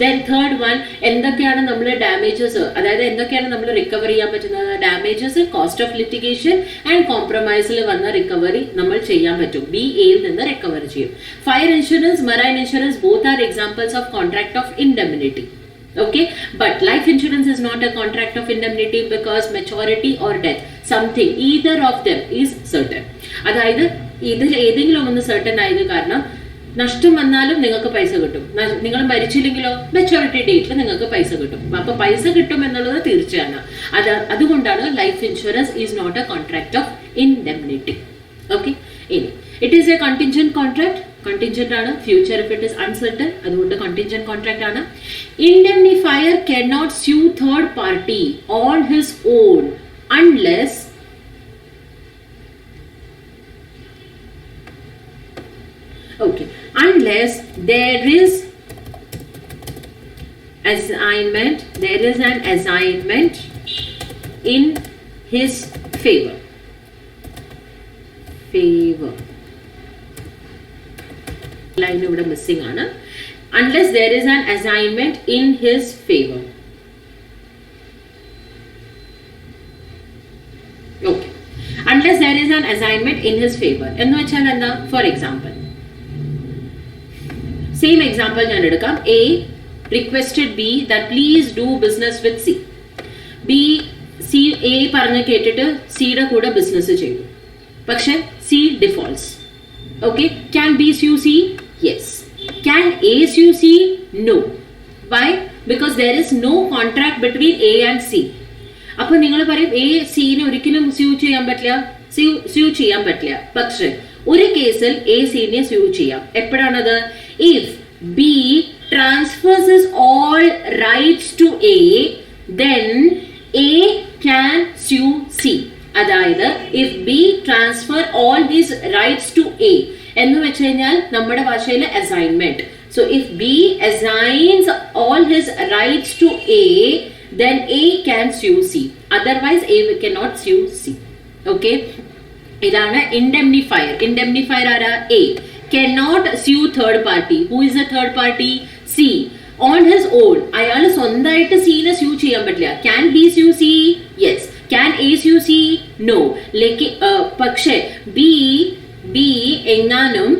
ദെൻ തേർഡ് വൺ, എന്തൊക്കെയാണ് നമ്മൾ ഡാമേജസ്, അതായത് എന്തൊക്കെയാണ് നമ്മൾ റിക്കവർ ചെയ്യാൻ പറ്റുന്നത്? Damages, cost of litigation and കോംപ്രമൈസിൽ വന്ന റിക്കവറി നമ്മൾ ചെയ്യാൻ പറ്റും, ബി എയിൽ നിന്ന് റിക്കവർ ചെയ്യും. Fire insurance, marine insurance both are examples of contract of indemnity. Okay, but life insurance is not a contract of indemnity because maturity or death, something, either of them is certain. അതായത് ഇതിൽ ഏതെങ്കിലും ഒന്ന് സർട്ടൻ ആയത് കാരണം നഷ്ടം വന്നാലും നിങ്ങൾക്ക് പൈസ കിട്ടും, നിങ്ങൾ മരിച്ചില്ലെങ്കിലോ മെച്ചോറിറ്റി ഡേറ്റിൽ നിങ്ങൾക്ക് പൈസ കിട്ടും. അപ്പൊ പൈസ കിട്ടും എന്നുള്ളത് തീർച്ചയാണ്. അതുകൊണ്ടാണ് life insurance is not a contract of indemnity. Okay, ഇനി it is a contingent contract. Contingent ആണ്, future if it is uncertain, അതുകൊണ്ട് കണ്ടിൻജന്റ് കോൺട്രാക്ട് ആണ്. Indemnifier cannot sue third party on his own unless there is an assignment in his favor. Line ഇവിടെ മിസ്സിംഗ് ആണ്. Unless there is an assignment in his favor. Okay. Unless there is an assignment in his favor. എന്ന് വെച്ചാൽ എന്താ? For example, same example ഞാൻ എടുക്കാം. A requested B that please do business with C. B C A പറഞ്ഞ് കേട്ടിട്ട് സിയുടെ കൂടെ ബിസിനസ് ചെയ്തു, പക്ഷെ C defaults. Okay, can B sue C? Yes. Can A sue C? No. Why? Because there is no contract between A and C. അപ്പൊ നിങ്ങൾ പറയും എ സിനെ ഒരിക്കലും സ്യൂ ചെയ്യാൻ പറ്റില്ല, സ്യൂ ചെയ്യാൻ പറ്റില്ല. പക്ഷെ ഒരു കേസിൽ എ സിനെ സ്യൂ ചെയ്യാം. എപ്പോഴാണത്? If B transfers his all rights to A, then A can sue C. അതായത് if B transfer all his rights to A എന്ന് വെച്ച് കഴിഞ്ഞാൽ നമ്മുടെ ഭാഷയിൽ assignment. So if B assigns all his rights to A, then A can sue C. Otherwise A cannot sue C. Okay, ഇതാണ് indemnifier. Indemnifier ആരാ? A. Cannot sue third party. Who is the third party? C. On his own. അയാൾ സ്വന്തമായിട്ട് സീനെ സ്യൂ ചെയ്യാൻ പറ്റില്ല. Can B sue C? Yes. Can A sue C? No. പക്ഷേ B എങ്ങാനും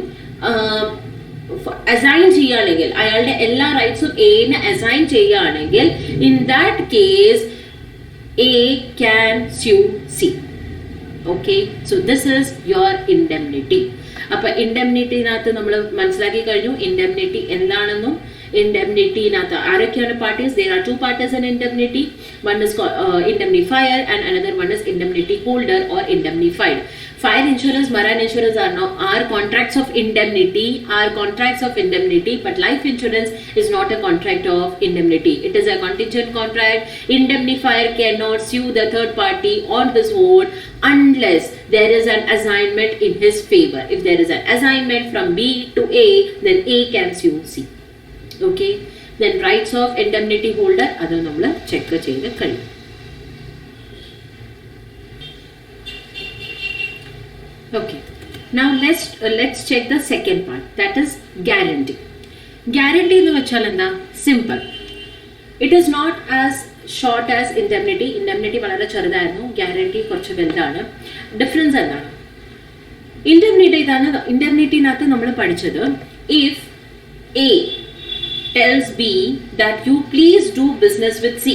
അസൈൻ ചെയ്യുകയാണെങ്കിൽ, അയാളുടെ എല്ലാ റൈറ്റ്സും എന് അസൈൻ ചെയ്യുകയാണെങ്കിൽ, in that case A can sue C. Okay, so this is your indemnity. അപ്പൊ ഇൻഡെംനിറ്റിനകത്ത് നമ്മൾ മനസ്സിലാക്കി കഴിഞ്ഞു ഇൻഡെംനിറ്റി എന്താണെന്നും. ഇൻഡെംനിറ്റിനകത്ത് ആരൊക്കെയാണ് parties? There are two parties in indemnity. One is indemnifier and another one is indemnity holder or indemnified. Fire insurance, marine insurance are contracts of indemnity, but life insurance is not a contract of indemnity. It is a contingent contract. Indemnifier cannot sue the third party on his own unless there is an assignment in his favor. If there is an assignment from B to A, then A can sue C. Okay, then rights of indemnity holder അത് നമ്മൾ ചെക്ക് ചെയ്ത് കഴിയും. Okay, now let's check the second part, that is guarantee. Guarantee എന്ന് വെച്ചാൽ എന്താ? Simple. It is not as short as indemnity. Indemnity വളരെ ചെറുതായിരുന്നു, ഗ്യാരണ്ടി കുറച്ച് വലുതാണ്. ഡിഫറൻസ് എന്താണ്? ഇൻഡെംനിറ്റിനകത്ത് നമ്മൾ പഠിച്ചത് if A tells B that you please do business with C.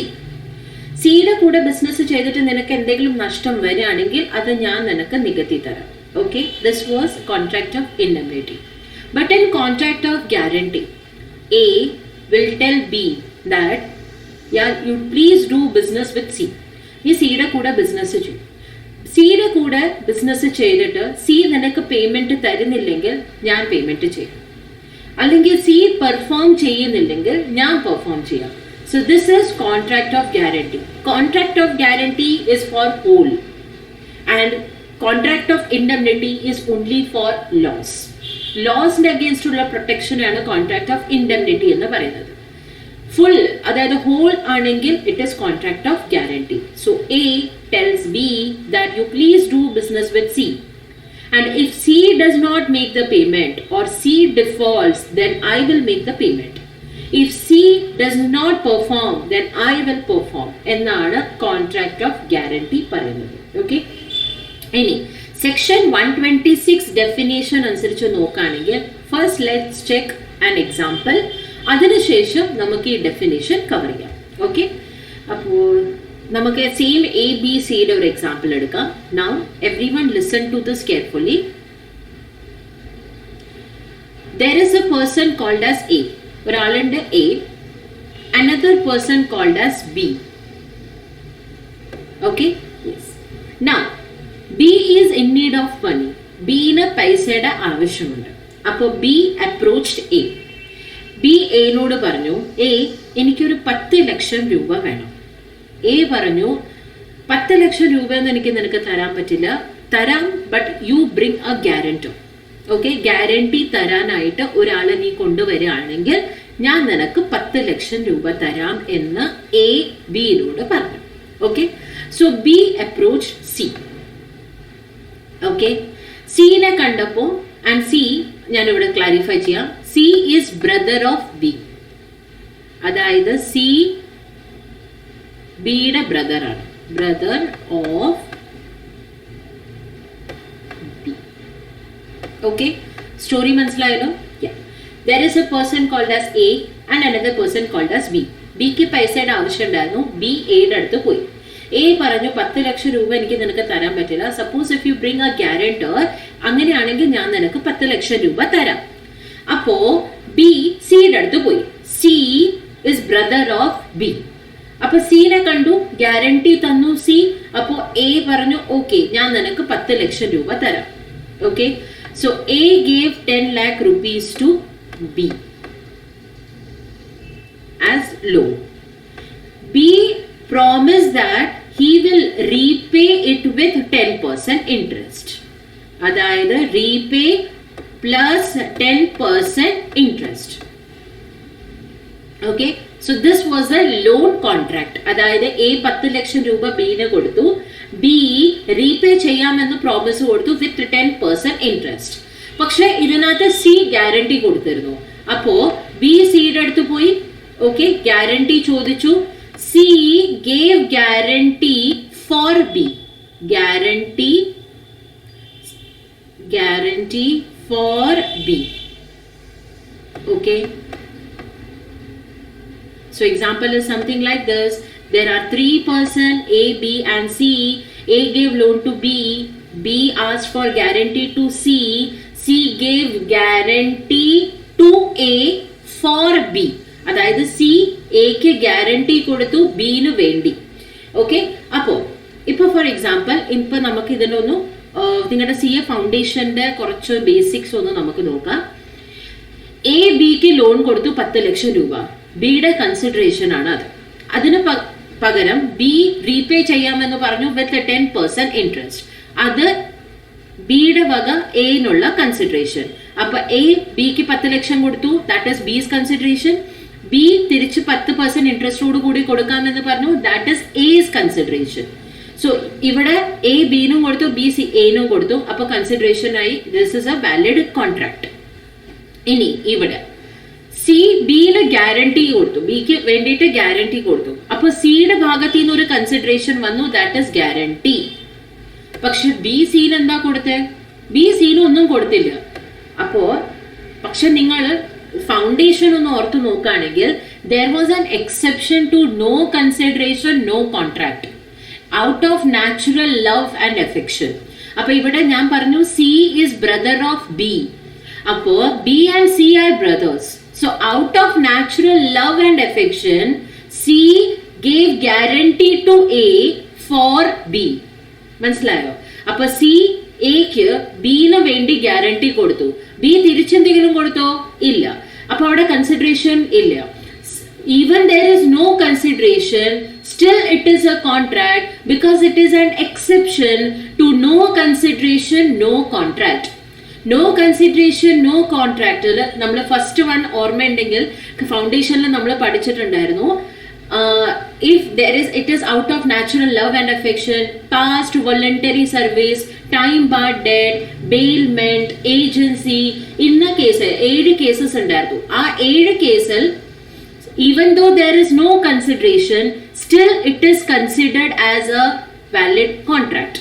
സിയുടെ കൂടെ ബിസിനസ് ചെയ്തിട്ട് നിനക്ക് എന്തെങ്കിലും നഷ്ടം വരികയാണെങ്കിൽ അത് ഞാൻ നിനക്ക് നികത്തി തരാം. Okay, this was contract of indemnity. But in contract of guarantee, A will tell B that yeah, you please do business with C. ഈ സിയുടെ കൂടെ ബിസിനസ് ചെയ്യും. സിയുടെ കൂടെ ബിസിനസ് ചെയ്തിട്ട് സി നിനക്ക് പേയ്മെന്റ് തരുന്നില്ലെങ്കിൽ ഞാൻ പേയ്മെന്റ് ചെയ്യും, അല്ലെങ്കിൽ സി പെർഫോം ചെയ്യുന്നില്ലെങ്കിൽ ഞാൻ പെർഫോം ചെയ്യാം. So this is contract of guarantee. Contract of guarantee is for whole and contract of indemnity is only for loss. ലോസിന്റെ അഗേൻസ്റ്റ് ഉള്ള പ്രൊട്ടക്ഷനാണ് കോൺട്രാക്ട് ഓഫ് ഇൻഡെംനിറ്റി എന്ന് പറയുന്നത്. ഫുൾ, അതായത് ഹോൾ ആണെങ്കിൽ it is contract of guarantee. So A tells B that you please do business with C. And if C does not make the payment or C defaults, then I will make the payment. If C does not perform, then I will perform. എന്നാണ് കോൺട്രാക്ട് ഓഫ് ഗ്യാരണ്ടി പറയുന്നത്. ഓക്കെ, ഇനി സെക്ഷൻ 126 ഡെഫിനേഷൻ അനുസരിച്ച് നോക്കുകയാണെങ്കിൽ first let's check an example. അതിനുശേഷം നമുക്ക് ഈ ഡെഫിനേഷൻ കവർ ചെയ്യാം. ഓക്കെ, അപ്പോൾ നമുക്ക് സെയിം എ ബി സിയുടെ ഒരു എക്സാമ്പിൾ എടുക്കാം. Now everyone listen to this carefully. there is a person called as A. ഒരാളുണ്ട് A. Another person called as B. Okay? Yes. Now, B is in need of money. B ന് പൈസയുടെ ആവശ്യമുണ്ട്. അപ്പോൾ B approached A. B A-നോട് പറഞ്ഞു, A എനിക്കൊരു 10 ലക്ഷം രൂപ വേണം. A പറഞ്ഞു 10 ലക്ഷം രൂപയൊന്നും എനിക്ക് നിനക്ക് തരാൻ പറ്റില്ല. തരാം, but you bring a guarantor. Okay, guarantee തരാനായിട്ട് ഒരാളെ നീ കൊണ്ടുവരികയാണെങ്കിൽ ഞാൻ നിനക്ക് 10 ലക്ഷം രൂപ തരാം എന്ന് എ ബിയിനോട് പറഞ്ഞു. Okay, so B approach C. Okay, സിനെ കണ്ടപ്പോ, ആൻഡ് സി ഞാനിവിടെ ക്ലാരിഫൈ ചെയ്യാം, C is brother of B. അതായത് സി ബിയുടെ ബ്രദറാണ്, brother of B. Okay, story മനസ്സിലായല്ലോ? There is a person called as A and another person called as B. ബിക്ക് പൈസയുടെ ആവശ്യം ഉണ്ടായിരുന്നു. ബി എയുടെ അടുത്ത് പോയി. എ പറഞ്ഞു 10 ലക്ഷം രൂപ എനിക്ക് നിനക്ക് തരാൻ പറ്റില്ല. Suppose if you bring a guarantor, അങ്ങനെയാണെങ്കിൽ ഞാൻ നിനക്ക് 10 ലക്ഷം രൂപ തരാം. അപ്പോ ബി സിയുടെ അടുത്ത് പോയി. C is brother of B. അപ്പൊ സിനെ കണ്ടു, ഗ്യാരണ്ടി തന്നു സി. അപ്പോ എ പറഞ്ഞു ഓക്കെ ഞാൻ നിനക്ക് 10 ലക്ഷം രൂപ തരാം. Okay, so A gave 10 lakh rupees to B as loan. B promised that he will repay it with 10% interest. അതായത് repay plus 10% interest. Okay, so this was a loan contract. അതായത് A 10 ലക്ഷം രൂപ ബിന് കൊടുത്തു, ബി റീപേ ചെയ്യാമെന്ന് പ്രോമിസ് കൊടുത്തു വിത്ത് 10% ഇൻട്രസ്റ്റ്. പക്ഷെ ഇതിനകത്ത് സി ഗ്യാരണ്ടി കൊടുത്തിരുന്നു. അപ്പോ ബി സിയുടെ അടുത്ത് പോയി, ഓക്കെ, ഗ്യാരണ്ടി ചോദിച്ചു. C gave guarantee four B. Guarantee four B. Okay, so example is something like this. There are 3 persons, A, B and C. A gave loan to B. B asked for guarantee to C. C gave guarantee to A for B. അതായത് സി എക്ക് ഗ്യാരണ്ടി കൊടുത്തു ബിന് വേണ്ടി. ഓക്കെ, അപ്പോ ഇപ്പൊ ഫോർ എക്സാമ്പിൾ ഇപ്പൊ നമുക്ക് ഇതിനൊന്ന് നിങ്ങളുടെ സി എ ഫൗണ്ടേഷന്റെ കുറച്ച് ബേസിക്സ് ഒന്ന് നമുക്ക് നോക്കാം. എ ബിക്ക് ലോൺ കൊടുത്തു 10 ലക്ഷം രൂപ. ബിയുടെ കൺസിഡറേഷൻ ആണ് അത്. അതിന് പകരം ബി റീപേ ചെയ്യാമെന്ന് പറഞ്ഞു വിത്ത് 10% ഇൻട്രസ്റ്റ്. അത് ബിയുടെ വക എനുള്ള കൺസിഡറേഷൻ. അപ്പൊ എ ബിക്ക് 10 ലക്ഷം കൊടുത്തു, that is B's consideration. B തിരിച്ച് 10% ഇൻട്രസ്റ്റോട് കൂടി കൊടുക്കാമെന്ന് പറഞ്ഞു, that is A's consideration. So ഇവിടെ എ ബിനും കൊടുത്തു, ബി സി എനും കൊടുത്തു. അപ്പൊ കൺസിഡറേഷൻ ആയി. This is a valid contract. ഇനി ഇവിടെ സി ബിന് ഗ്യാരണ്ടി കൊടുത്തു, ബിക്ക് വേണ്ടിയിട്ട് ഗ്യാരണ്ടി കൊടുത്തു. അപ്പൊ സിയുടെ ഭാഗത്ത് നിന്ന് ഒരു കൺസിഡറേഷൻ വന്നു, ദാറ്റ് ഈസ് ഗ്യാരണ്ടി. പക്ഷെ ബി സിന് എന്താ കൊടുത്തേ? ബി സിന് ഒന്നും കൊടുത്തില്ല. അപ്പോ പക്ഷെ നിങ്ങൾ ഫൗണ്ടേഷൻ ഒന്ന് ഓർത്ത് നോക്കുകയാണെങ്കിൽ there was an exception to no consideration, no contract, out of natural love and affection. അപ്പൊ ഇവിടെ ഞാൻ പറഞ്ഞു C is brother of B. അപ്പോ B and C are brothers. So out of natural love and affection C gave guarantee to A for B. മനസ്സിലായോ? അപ്പൊ സി എക്ക് ബിന് വേണ്ടി ഗ്യാരണ്ടി കൊടുത്തു. ബി തിരിച്ചെന്തെങ്കിലും കൊടുത്തോ? ഇല്ല. അപ്പൊ അവിടെ കൺസിഡറേഷൻ ഇല്ല. Even there is no consideration, still it is a contract because it is an exception to no consideration, no contract. No consideration, no contract. നമ്മൾ ഫസ്റ്റ് വൺ ഓർമ്മയുണ്ടെങ്കിൽ ഫൗണ്ടേഷനിൽ നമ്മൾ പഠിച്ചിട്ടുണ്ടായിരുന്നു. If there is, it is out of natural love and affection, past voluntary service, time barred debt, bailment, agency. ഇന്ന കേസ് 7 കേസസ് ഉണ്ടായിരുന്നു. ആ 7 കേസിൽ even though there is no consideration, still it is considered as a valid contract.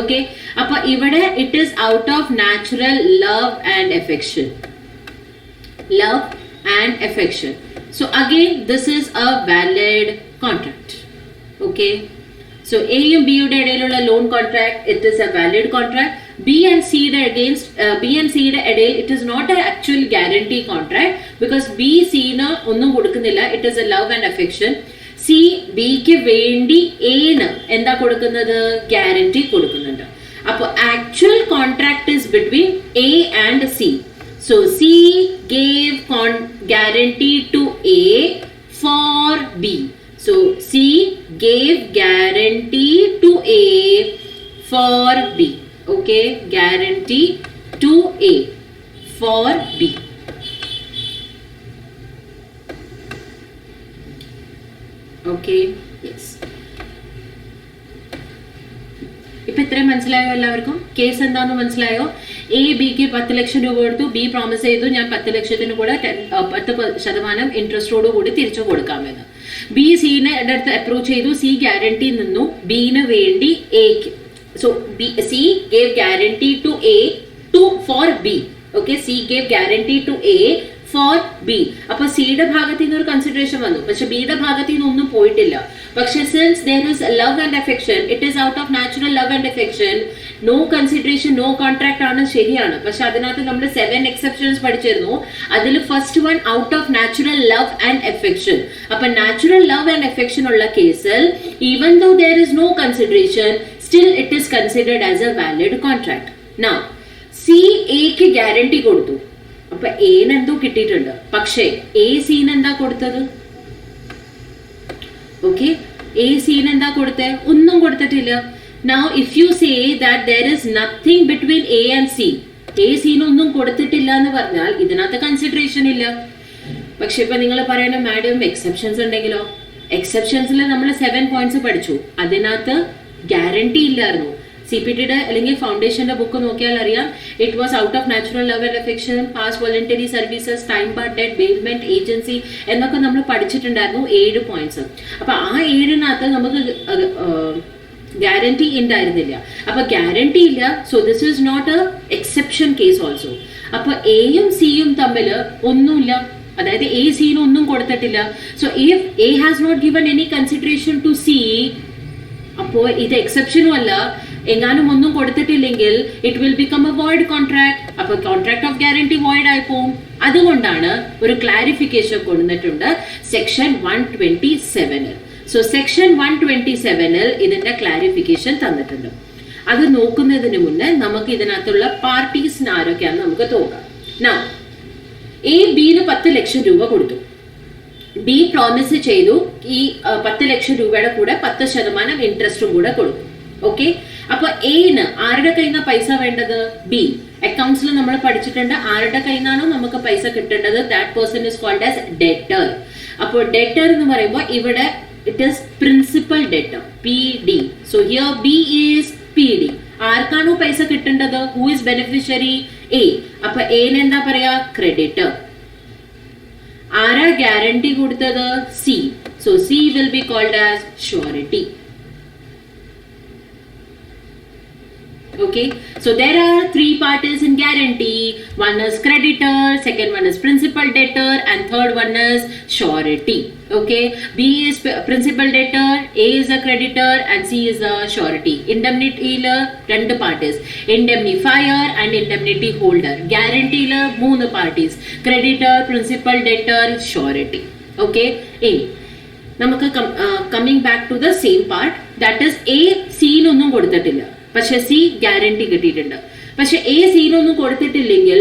Okay, appo ivade it is out of natural love and affection. Love and affection. So again this is a valid contract. Okay, so A and B യുടെ ഇടയിലുള്ള loan contract, it is a valid contract. B and C യുടെ ഇടയിൽ it is not an actual guarantee contract because B C ന് ഒന്നും കൊടുക്കുന്നില്ല. it is a love and affection. C B ക്ക് വേണ്ടി A ന് എന്താ കൊടുക്കുന്നത്? ഗ്യാരണ്ടി കൊടുക്കുന്നുണ്ട്. അപ്പൊ actual contract is between A and C. So C gave guarantee to A for B. So C gave guarantee to A for B. Okay, guarantee to A for B. Okay, yes. ഇപ്പൊ ഇത്രയും മനസ്സിലായോ എല്ലാവർക്കും? കേസ് എന്താന്ന് മനസ്സിലായോ? എ ബിക്ക് 10 ലക്ഷം രൂപ കൊടുത്തു. ബി പ്രോമിസ് ചെയ്തു ഞാൻ 10 ലക്ഷത്തിന് കൂടെ 10% ഇൻട്രസ്റ്റോട് കൂടി തിരിച്ചു കൊടുക്കാമെന്ന്. ബി സിനെ അടുത്ത് അപ്രോച്ച് ചെയ്തു. സി ഗ്യാരണ്ടി നിന്നു ബിന് വേണ്ടി എക്ക്. So C gave guarantee to A for B. Okay, C gave guarantee to A for B. അപ്പൊ സിയുടെ ഭാഗത്ത് നിന്ന് ഒരു കൺസിഡറേഷൻ വന്നു, പക്ഷെ ബിയുടെ ഭാഗത്ത് നിന്ന് ഒന്നും പോയിട്ടില്ല. പക്ഷെ since there is love and affection, it is out of natural love and affection, no consideration no contract ആണ്, ശരിയാണ്. പക്ഷെ അതിനകത്ത് നമ്മൾ 7 എക്സെപ്ഷൻസ് പഠിച്ചിരുന്നു. അതിൽ first one out of natural love and affection. അപ്പൊ നാച്ചുറൽ ലവ് ആൻഡ് അഫെക്ഷൻ ഉള്ള കേസിൽ even though there is no consideration, still it is considered as a valid contract. Now C എക്ക് ഗ്യാരണ്ടി കൊടുത്തു, അപ്പൊ എന് എന്തോ കിട്ടിയിട്ടുണ്ട്. പക്ഷേ എ സീന് എന്താ കൊടുത്തത്? ഓക്കെ, എ സീന് എന്താ കൊടുത്തേ? ഒന്നും കൊടുത്തിട്ടില്ല. Now if you say that there is nothing between A and C, A scene ഒന്നും കൊടുത്തിട്ടില്ല എന്ന് പറഞ്ഞാൽ ഇതിനകത്ത് കൺസിഡറേഷൻ ഇല്ല. പക്ഷെ ഇപ്പൊ നിങ്ങൾ പറയണ മാഡം എക്സെപ്ഷൻസ് ഉണ്ടെങ്കിലോ? എക്സെപ്ഷൻസിൽ നമ്മൾ 7 പോയിന്റ്സ് പഠിച്ചു, അതിനകത്ത് ഗ്യാരണ്ടി ഇല്ലായിരുന്നു. CPTയുടെ അല്ലെങ്കിൽ ഫൗണ്ടേഷന്റെ ബുക്ക് നോക്കിയാൽ അറിയാം, it was out of natural love and affection, pass voluntary services, time bar debt, bailment, agency എന്നൊക്കെ നമ്മൾ പഠിച്ചിട്ടുണ്ടായിരുന്നു 7 പോയിന്റ്സ്. അപ്പൊ ആ 7-നകത്ത് നമുക്ക് ഗ്യാരണ്ടി ഉണ്ടായിരുന്നില്ല. അപ്പൊ ഗ്യാരണ്ടി ഇല്ല, so this is not a exception case also. അപ്പൊ എയും സിയും തമ്മിൽ ഒന്നുമില്ല, അതായത് എ സിന് ഒന്നും കൊടുത്തിട്ടില്ല. So if A has not given any consideration to C, അപ്പോ ഇത് എക്സെപ്ഷനും അല്ല, എങ്ങാനും ഒന്നും കൊടുത്തിട്ടില്ലെങ്കിൽ it will become a void contract. അപ്പൊ കോൺട്രാക്ട് ഓഫ് ഗ്യാരണ്ടി വോയിഡ് ആയി പോകും. അതുകൊണ്ടാണ് ഒരു ക്ലാരിഫിക്കേഷൻ കൊണ്ടുവന്നിട്ടുണ്ട് സെക്ഷൻ 127. സോ സെക്ഷൻ 127 ഇതിന്റെ ക്ലാരിഫിക്കേഷൻ തന്നിട്ടുണ്ട്. അത് നോക്കുന്നതിന് മുന്നേ നമുക്ക് ഇതിനകത്തുള്ള പാർട്ടീസിന് ആരൊക്കെയാണെന്ന് നമുക്ക് നോക്കാം. നൗ എ ബിന് 10 ലക്ഷം രൂപ കൊടുത്തു. ബി പ്രോമിസ് ചെയ്തു ഈ 10 ലക്ഷം രൂപയുടെ കൂടെ 10% ഇൻട്രസ്റ്റും കൂടെ കൊടുക്കും. ഓക്കെ, അപ്പൊ എന് ആരുടെ കയ്യിൽ നിന്നാ പൈസ വേണ്ടത്? ബി. അക്കൗണ്ട്സിൽ നമ്മൾ പഠിച്ചിട്ടുണ്ട്, ആരുടെ കയ്യിൽ നിന്നാണോ നമുക്ക് പൈസ കിട്ടേണ്ടത് that person is called as debtor. അപ്പോൾ ഡെറ്റർ എന്ന് പറയുമ്പോൾ ഇവിടെ it is principal debtor, PD. So here B is PD. ആർക്കാണോ പൈസ കിട്ടേണ്ടത്? Who is beneficiary? എ. അപ്പൊ എന് എന്താ പറയാ? ക്രെഡിറ്റർ. ആരാ ഗ്യാരണ്ടി കൊടുത്തത്? C. So C will be called as surety. Okay, so there are 3 parties in guarantee. One is creditor, second one is principal debtor, and third one is surety. Okay, B is principal debtor, A is a creditor, and C is a surety. Indemnity la 2 parties, indemnifier and indemnity holder. Guarantee la 3 parties, creditor, principal debtor, surety. Okay, നമുക്ക് coming back to the same part, that is A C നൊന്നും കൊടുത്തിട്ടില്ല, പക്ഷെ സി ഗ്യാരണ്ടി കിട്ടിയിട്ടുണ്ട്. പക്ഷെ എ സീനൊന്നും കൊടുത്തിട്ടില്ലെങ്കിൽ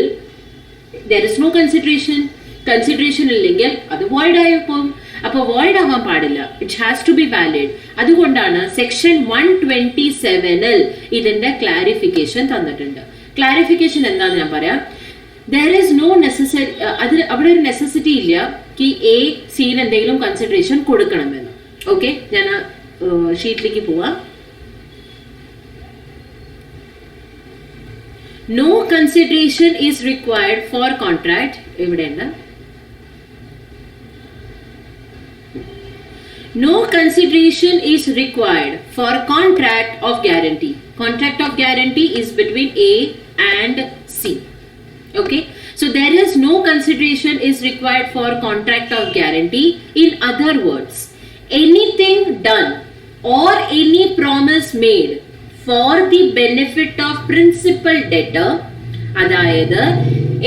ദർ ഇസ് നോ കൺസിഡറേഷൻ ഇല്ലെങ്കിൽ അത് വോയിഡ് ആയി പോകും. അപ്പൊ വോയിഡ് ആവാൻ പാടില്ല, it has to be valid. അതുകൊണ്ടാണ് സെക്ഷൻ 127 ഇതിന്റെ ക്ലാരിഫിക്കേഷൻ തന്നിട്ടുണ്ട്. ക്ലാരിഫിക്കേഷൻ എന്താന്ന് ഞാൻ പറയാം. ദർ ഇസ് നോ നെസസറി, അവിടെ ഒരു നെസസിറ്റി ഇല്ല कि എ സീന് എന്തെങ്കിലും കൺസിഡറേഷൻ കൊടുക്കണമെന്ന്. ഓക്കെ, ഞാൻ ഷീറ്റിലേക്ക് പോവാം. No consideration is required for contract. No consideration is required for contract of guarantee. Contract of guarantee is between A and C. Okay, so there is no consideration is required for contract of guarantee. In other words, anything done or any promise made for the benefit of principal debtor, അതായത്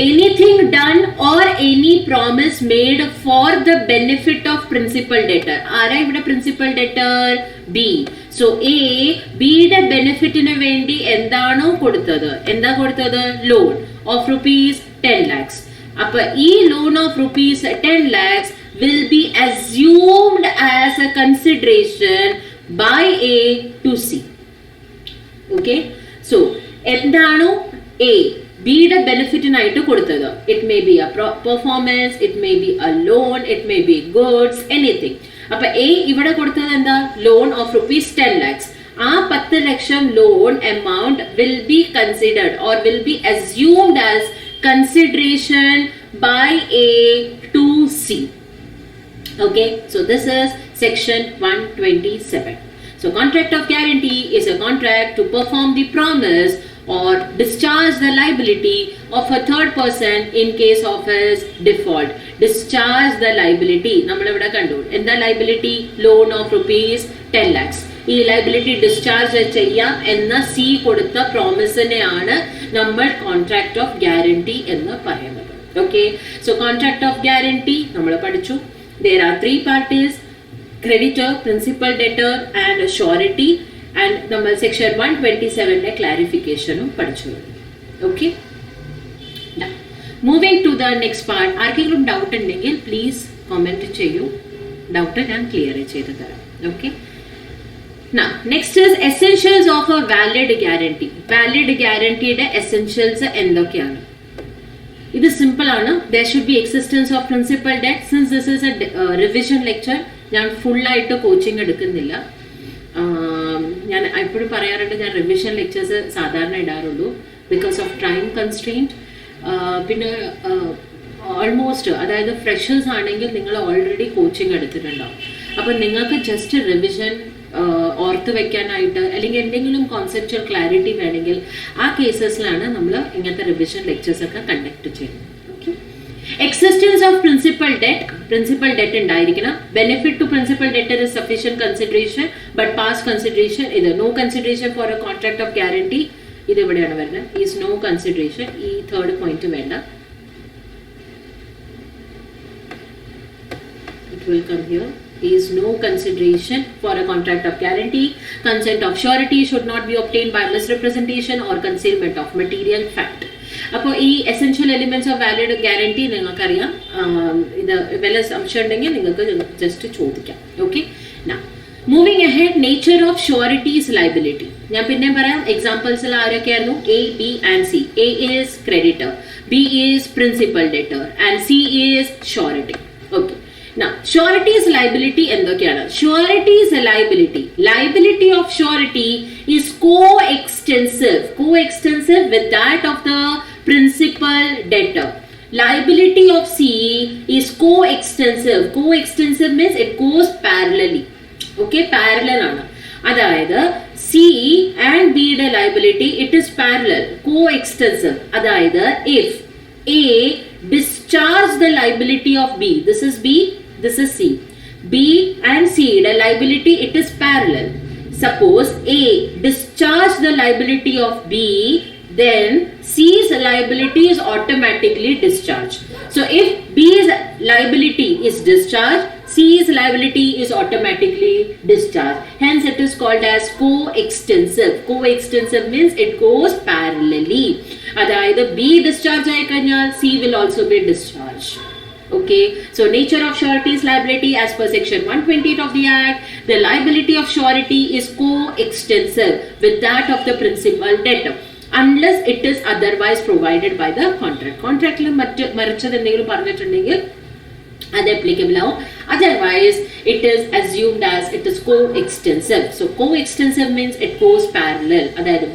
anything done or any promise made for the benefit of principal debtor. ആരാ ഇവിടെ principal debtor? B. So A Bയുടെ ബെനിഫിറ്റിന് വേണ്ടി എന്താണോ കൊടുത്തത്, എന്താ കൊടുത്തത്? Loan of rupees 10 lakhs. അപ്പൊ ഈ loan of rupees 10 lakhs will be assumed as a consideration by A to C. Okay, so എന്താണോ എ ബിയുടെ ബെനിഫിറ്റിനായിട്ട് കൊടുത്തത്, it may be a performance, it may be a loan, it may be goods, anything. അപ്പൊ എ ഇവിടെ കൊടുത്തത് എന്താ? Loan of rupees 10 lakhs. ആ 10 ലക്ഷം loan amount will be considered or will be assumed as consideration by A to C. Okay, so this is section 127. So contract of guarantee is a contract to perform the promise or discharge the liability of a third person in case of his default. Discharge the liability. നമ്മളിവിടെ കണ്ടു എന്താ liability? Loan of rupees 10 lakhs. ഈ ലൈബിലിറ്റി ഡിസ്ചാർജ് ചെയ്യാം എന്ന സി കൊടുത്ത പ്രോമിസിനെയാണ് നമ്മൾ കോൺട്രാക്ട് ഓഫ് ഗ്യാരണ്ടി എന്ന് പറയുന്നത്. Okay, so contract of guarantee നമ്മൾ പഠിച്ചു. there are three parties: creditor, principal debtor and surety. and നമ്മൾ സെക്ഷൻ 127 ക്ലാരിഫിക്കേഷനും പഠിച്ചു. Okay, moving to the next part. ആർക്കെങ്കിലും ഡൗട്ട് ഉണ്ടെങ്കിൽ പ്ലീസ് കമന്റ് ചെയ്യൂ. ഡൗട്ട് ഞാൻ ക്ലിയർ ചെയ്ത് തരാം. Okay, now next is essentials of a valid guarantee. valid guaranteeയുടെ essentials എന്തൊക്കെയാണ്? ഇത് സിമ്പിൾ ആണ്. there should be existence of principal debt. since this is a revision lecture, ഞാൻ ഫുൾ ആയിട്ട് കോച്ചിങ് എടുക്കുന്നില്ല. ഞാൻ എപ്പോഴും പറയാറുണ്ട്, ഞാൻ റിവിഷൻ ലെക്ചേഴ്സ് സാധാരണ ഇടാറുള്ളൂ ബിക്കോസ് ഓഫ് ടൈം കൺസ്ട്രെയിൻറ്റ്. പിന്നെ ഓൾമോസ്റ്റ്, അതായത് ഫ്രഷേഴ്സ് ആണെങ്കിൽ നിങ്ങൾ ഓൾറെഡി കോച്ചിങ് എടുത്തിട്ടുണ്ടാവും. അപ്പം നിങ്ങൾക്ക് ജസ്റ്റ് റിവിഷൻ ഓർത്ത് വെക്കാനായിട്ട് അല്ലെങ്കിൽ എന്തെങ്കിലും കോൺസെപ്റ്റുവൽ ക്ലാരിറ്റി വേണമെങ്കിൽ ആ കേസസിലാണ് നമ്മൾ ഇങ്ങനത്തെ റിവിഷൻ ലെക്ചേഴ്സ് ഒക്കെ കണ്ടക്ട് ചെയ്യുന്നത്. Okay, existence of principal debt. Principal debt ഉണ്ടായിരിക്കണം. Benefit to principal debtor is sufficient consideration but past consideration. ഇത് no consideration for a contract of guarantee. ഇത് ഇവിടെയാണ് വരുന്നത്. Is no consideration. ഈ തേർഡ് പോയിന്റ് വേണ്ട. It will come here. is no consideration for a contract of guarantee. Consent of surety should not be obtained by misrepresentation or concealment of material fact. അപ്പോൾ ഈ essential elements of valid guarantee നിങ്ങൾക്കറിയാം. ഇത് വല്ല സംശയം ഉണ്ടെങ്കിൽ നിങ്ങൾക്ക് ജസ്റ്റ് ചോദിക്കാം. Okay, moving ahead. Nature of surety's liability ഞാൻ പിന്നെ പറയാം. എക്സാമ്പിൾസിൽ ആരൊക്കെയായിരുന്നു? A, B and C. A is creditor, B is principal debtor and C is surety. Okay, now surety's liability എന്തൊക്കെയാണ്? surety's liability of surety is coextensive with that of the principal debtor. liability of C is coextensive means it goes parallelly. okay, parallel ആണ്. അതായത് C and B യുടെ liability it is parallel, coextensive. അതായത് if A discharge the liability of B, this is B, this is C. B and C, the liability it is parallel. Suppose A discharge the liability of B, then C's liability is automatically discharged. So if B's liability is discharged, C's liability is automatically discharged. Hence it is called as coextensive. Coextensive means it goes parallelly. അതായത് B discharge ആയി കഴിഞ്ഞാൽ C will also be discharged. Okay, so nature of surety's liability as per section 128 of the act, the liability of surety is coextensive with that of the principal debtor unless it is otherwise provided by the contract. contractൽ മറിച്ചത് എന്തെങ്കിലും പറഞ്ഞിട്ടുണ്ടെങ്കിൽ അത് applicable ആവും. otherwise it is assumed as it is coextensive. so coextensive means it goes parallel. അതായത്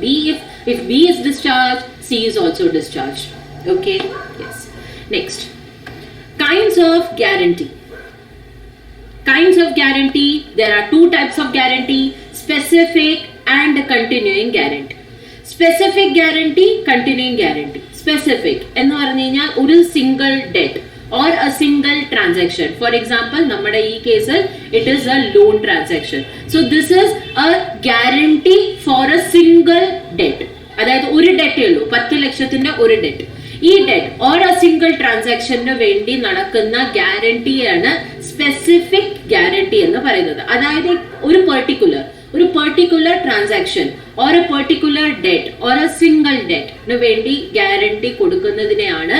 if B is discharged, C is also discharged. okay, yes. next, kinds of guarantee. There are two types of guarantee: specific and continuing guarantee. Specific guarantee, continuing guarantee. Specific എന്ന് പറഞ്ഞു കഴിഞ്ഞാൽ ഒരു single debt or a single transaction. for example, നമ്മുടെ ഈ കേസിൽ it is a loan transaction. so this is a guarantee for a single debt. അതായത് ഒരു ഡെറ്റേ ഉള്ളൂ, 10 ലക്ഷത്തിന്റെ ഒരു ഡെറ്റ്. ഈ ഡെറ്റ് ഓർ a single transactionന് വേണ്ടി നടക്കുന്ന ഗ്യാരണ്ടിയാണ് സ്പെസിഫിക് ഗ്യാരണ്ടി എന്ന് പറയുന്നത്. അതായത് ഒരു particular transaction or a particular debt or a single ഡെറ്റിന് വേണ്ടി ഗ്യാരണ്ടി കൊടുക്കുന്നതിനെയാണ്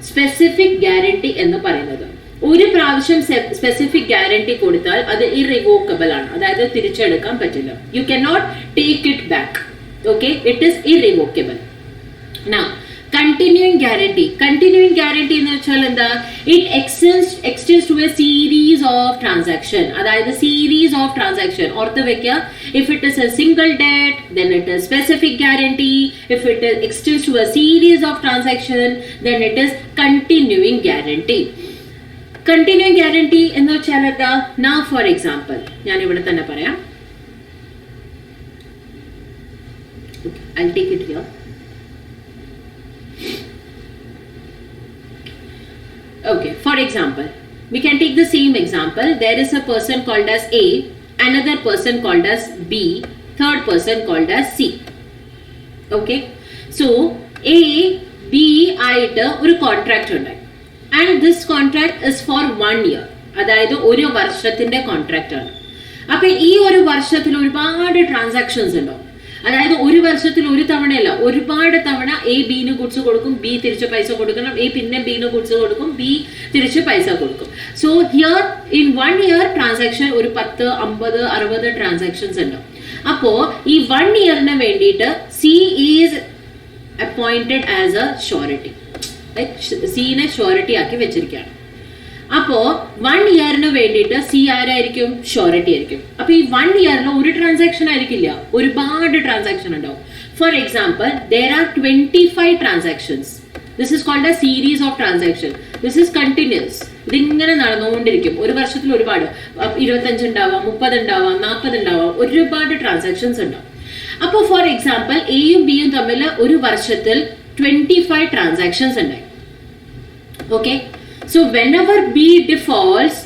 സ്പെസിഫിക് ഗ്യാരണ്ടി എന്ന് പറയുന്നത്. ഒരു പ്രാവശ്യം സ്പെസിഫിക് ഗ്യാരണ്ടി കൊടുത്താൽ അത് ഇറിവോക്കബിൾ ആണ്, അതായത് തിരിച്ചെടുക്കാൻ പറ്റില്ല. You can not take it back. Okay, it is irrevocable. Now continuing guarantee എന്ന് വെച്ചാൽ എന്താ? it extends to a series of transaction. അതായത് series of transaction ഓർത്ത് വെക്കുക. if it is a single debt then it is specific guarantee. if it extends to a series of transaction then it is continuing guarantee. continuing guarantee എന്ന് വെച്ചാൽ എന്താ? now for example ഞാൻ ഇവിടെ തന്നെ പറയാം. I'll take it here. Okay, for example, we can take the same example. There is a person called as A, another person called as B, third person called as C. Okay, so A, B ആയിട്ട് ഒരു കോൺട്രാക്ട് ഉണ്ടായി, and this contract is for 1 year. അതായത് ഒരു വർഷത്തിന്റെ കോൺട്രാക്ട് ആണ്. അപ്പൊ ഈ ഒരു വർഷത്തിൽ ഒരുപാട് ട്രാൻസാക്ഷൻസ് ഉണ്ടാവും. അതായത് ഒരു വർഷത്തിൽ ഒരു തവണയല്ല, ഒരുപാട് തവണ എ ബിന് ഗുഡ്സ് കൊടുക്കും, ബി തിരിച്ച് പൈസ കൊടുക്കണം, എ പിന്നെ ബിന് ഗുഡ്സ് കൊടുക്കും, ബി തിരിച്ച് പൈസ കൊടുക്കും. So here in 1 year transaction ഒരു 10, 50, 60 ട്രാൻസാക്ഷൻസ് ഉണ്ടാവും. അപ്പോ ഈ 1 yearന് വേണ്ടിയിട്ട് C is appointed as a surety, സീനെ ഷോറിറ്റി ആക്കി വെച്ചിരിക്കുകയാണ്. അപ്പോ 1 yearന് വേണ്ടിയിട്ട് സി ആരായിരിക്കും? ഷോറിറ്റി ആയിരിക്കും. അപ്പൊ ഈ 1 yearൽ ഒരു ട്രാൻസാക്ഷൻ ആയിരിക്കില്ല, ഒരുപാട് ട്രാൻസാക്ഷൻ ഉണ്ടാവും. For example, there are 25 transactions. This is called a series of transaction. This is continuous. ഇതിങ്ങനെ നടന്നുകൊണ്ടിരിക്കും. ഒരു വർഷത്തിൽ ഒരുപാട് 25 ഉണ്ടാവാം, 30 ഉണ്ടാവാം, 40 ഉണ്ടാവാം, ഒരുപാട് ട്രാൻസാക്ഷൻസ് ഉണ്ടാവും. അപ്പോൾ ഫോർ എക്സാമ്പിൾ എയും ബിയും തമ്മിൽ ഒരു വർഷത്തിൽ 25 ട്രാൻസാക്ഷൻസ് ഉണ്ടായി. Okay, so whenever B defaults,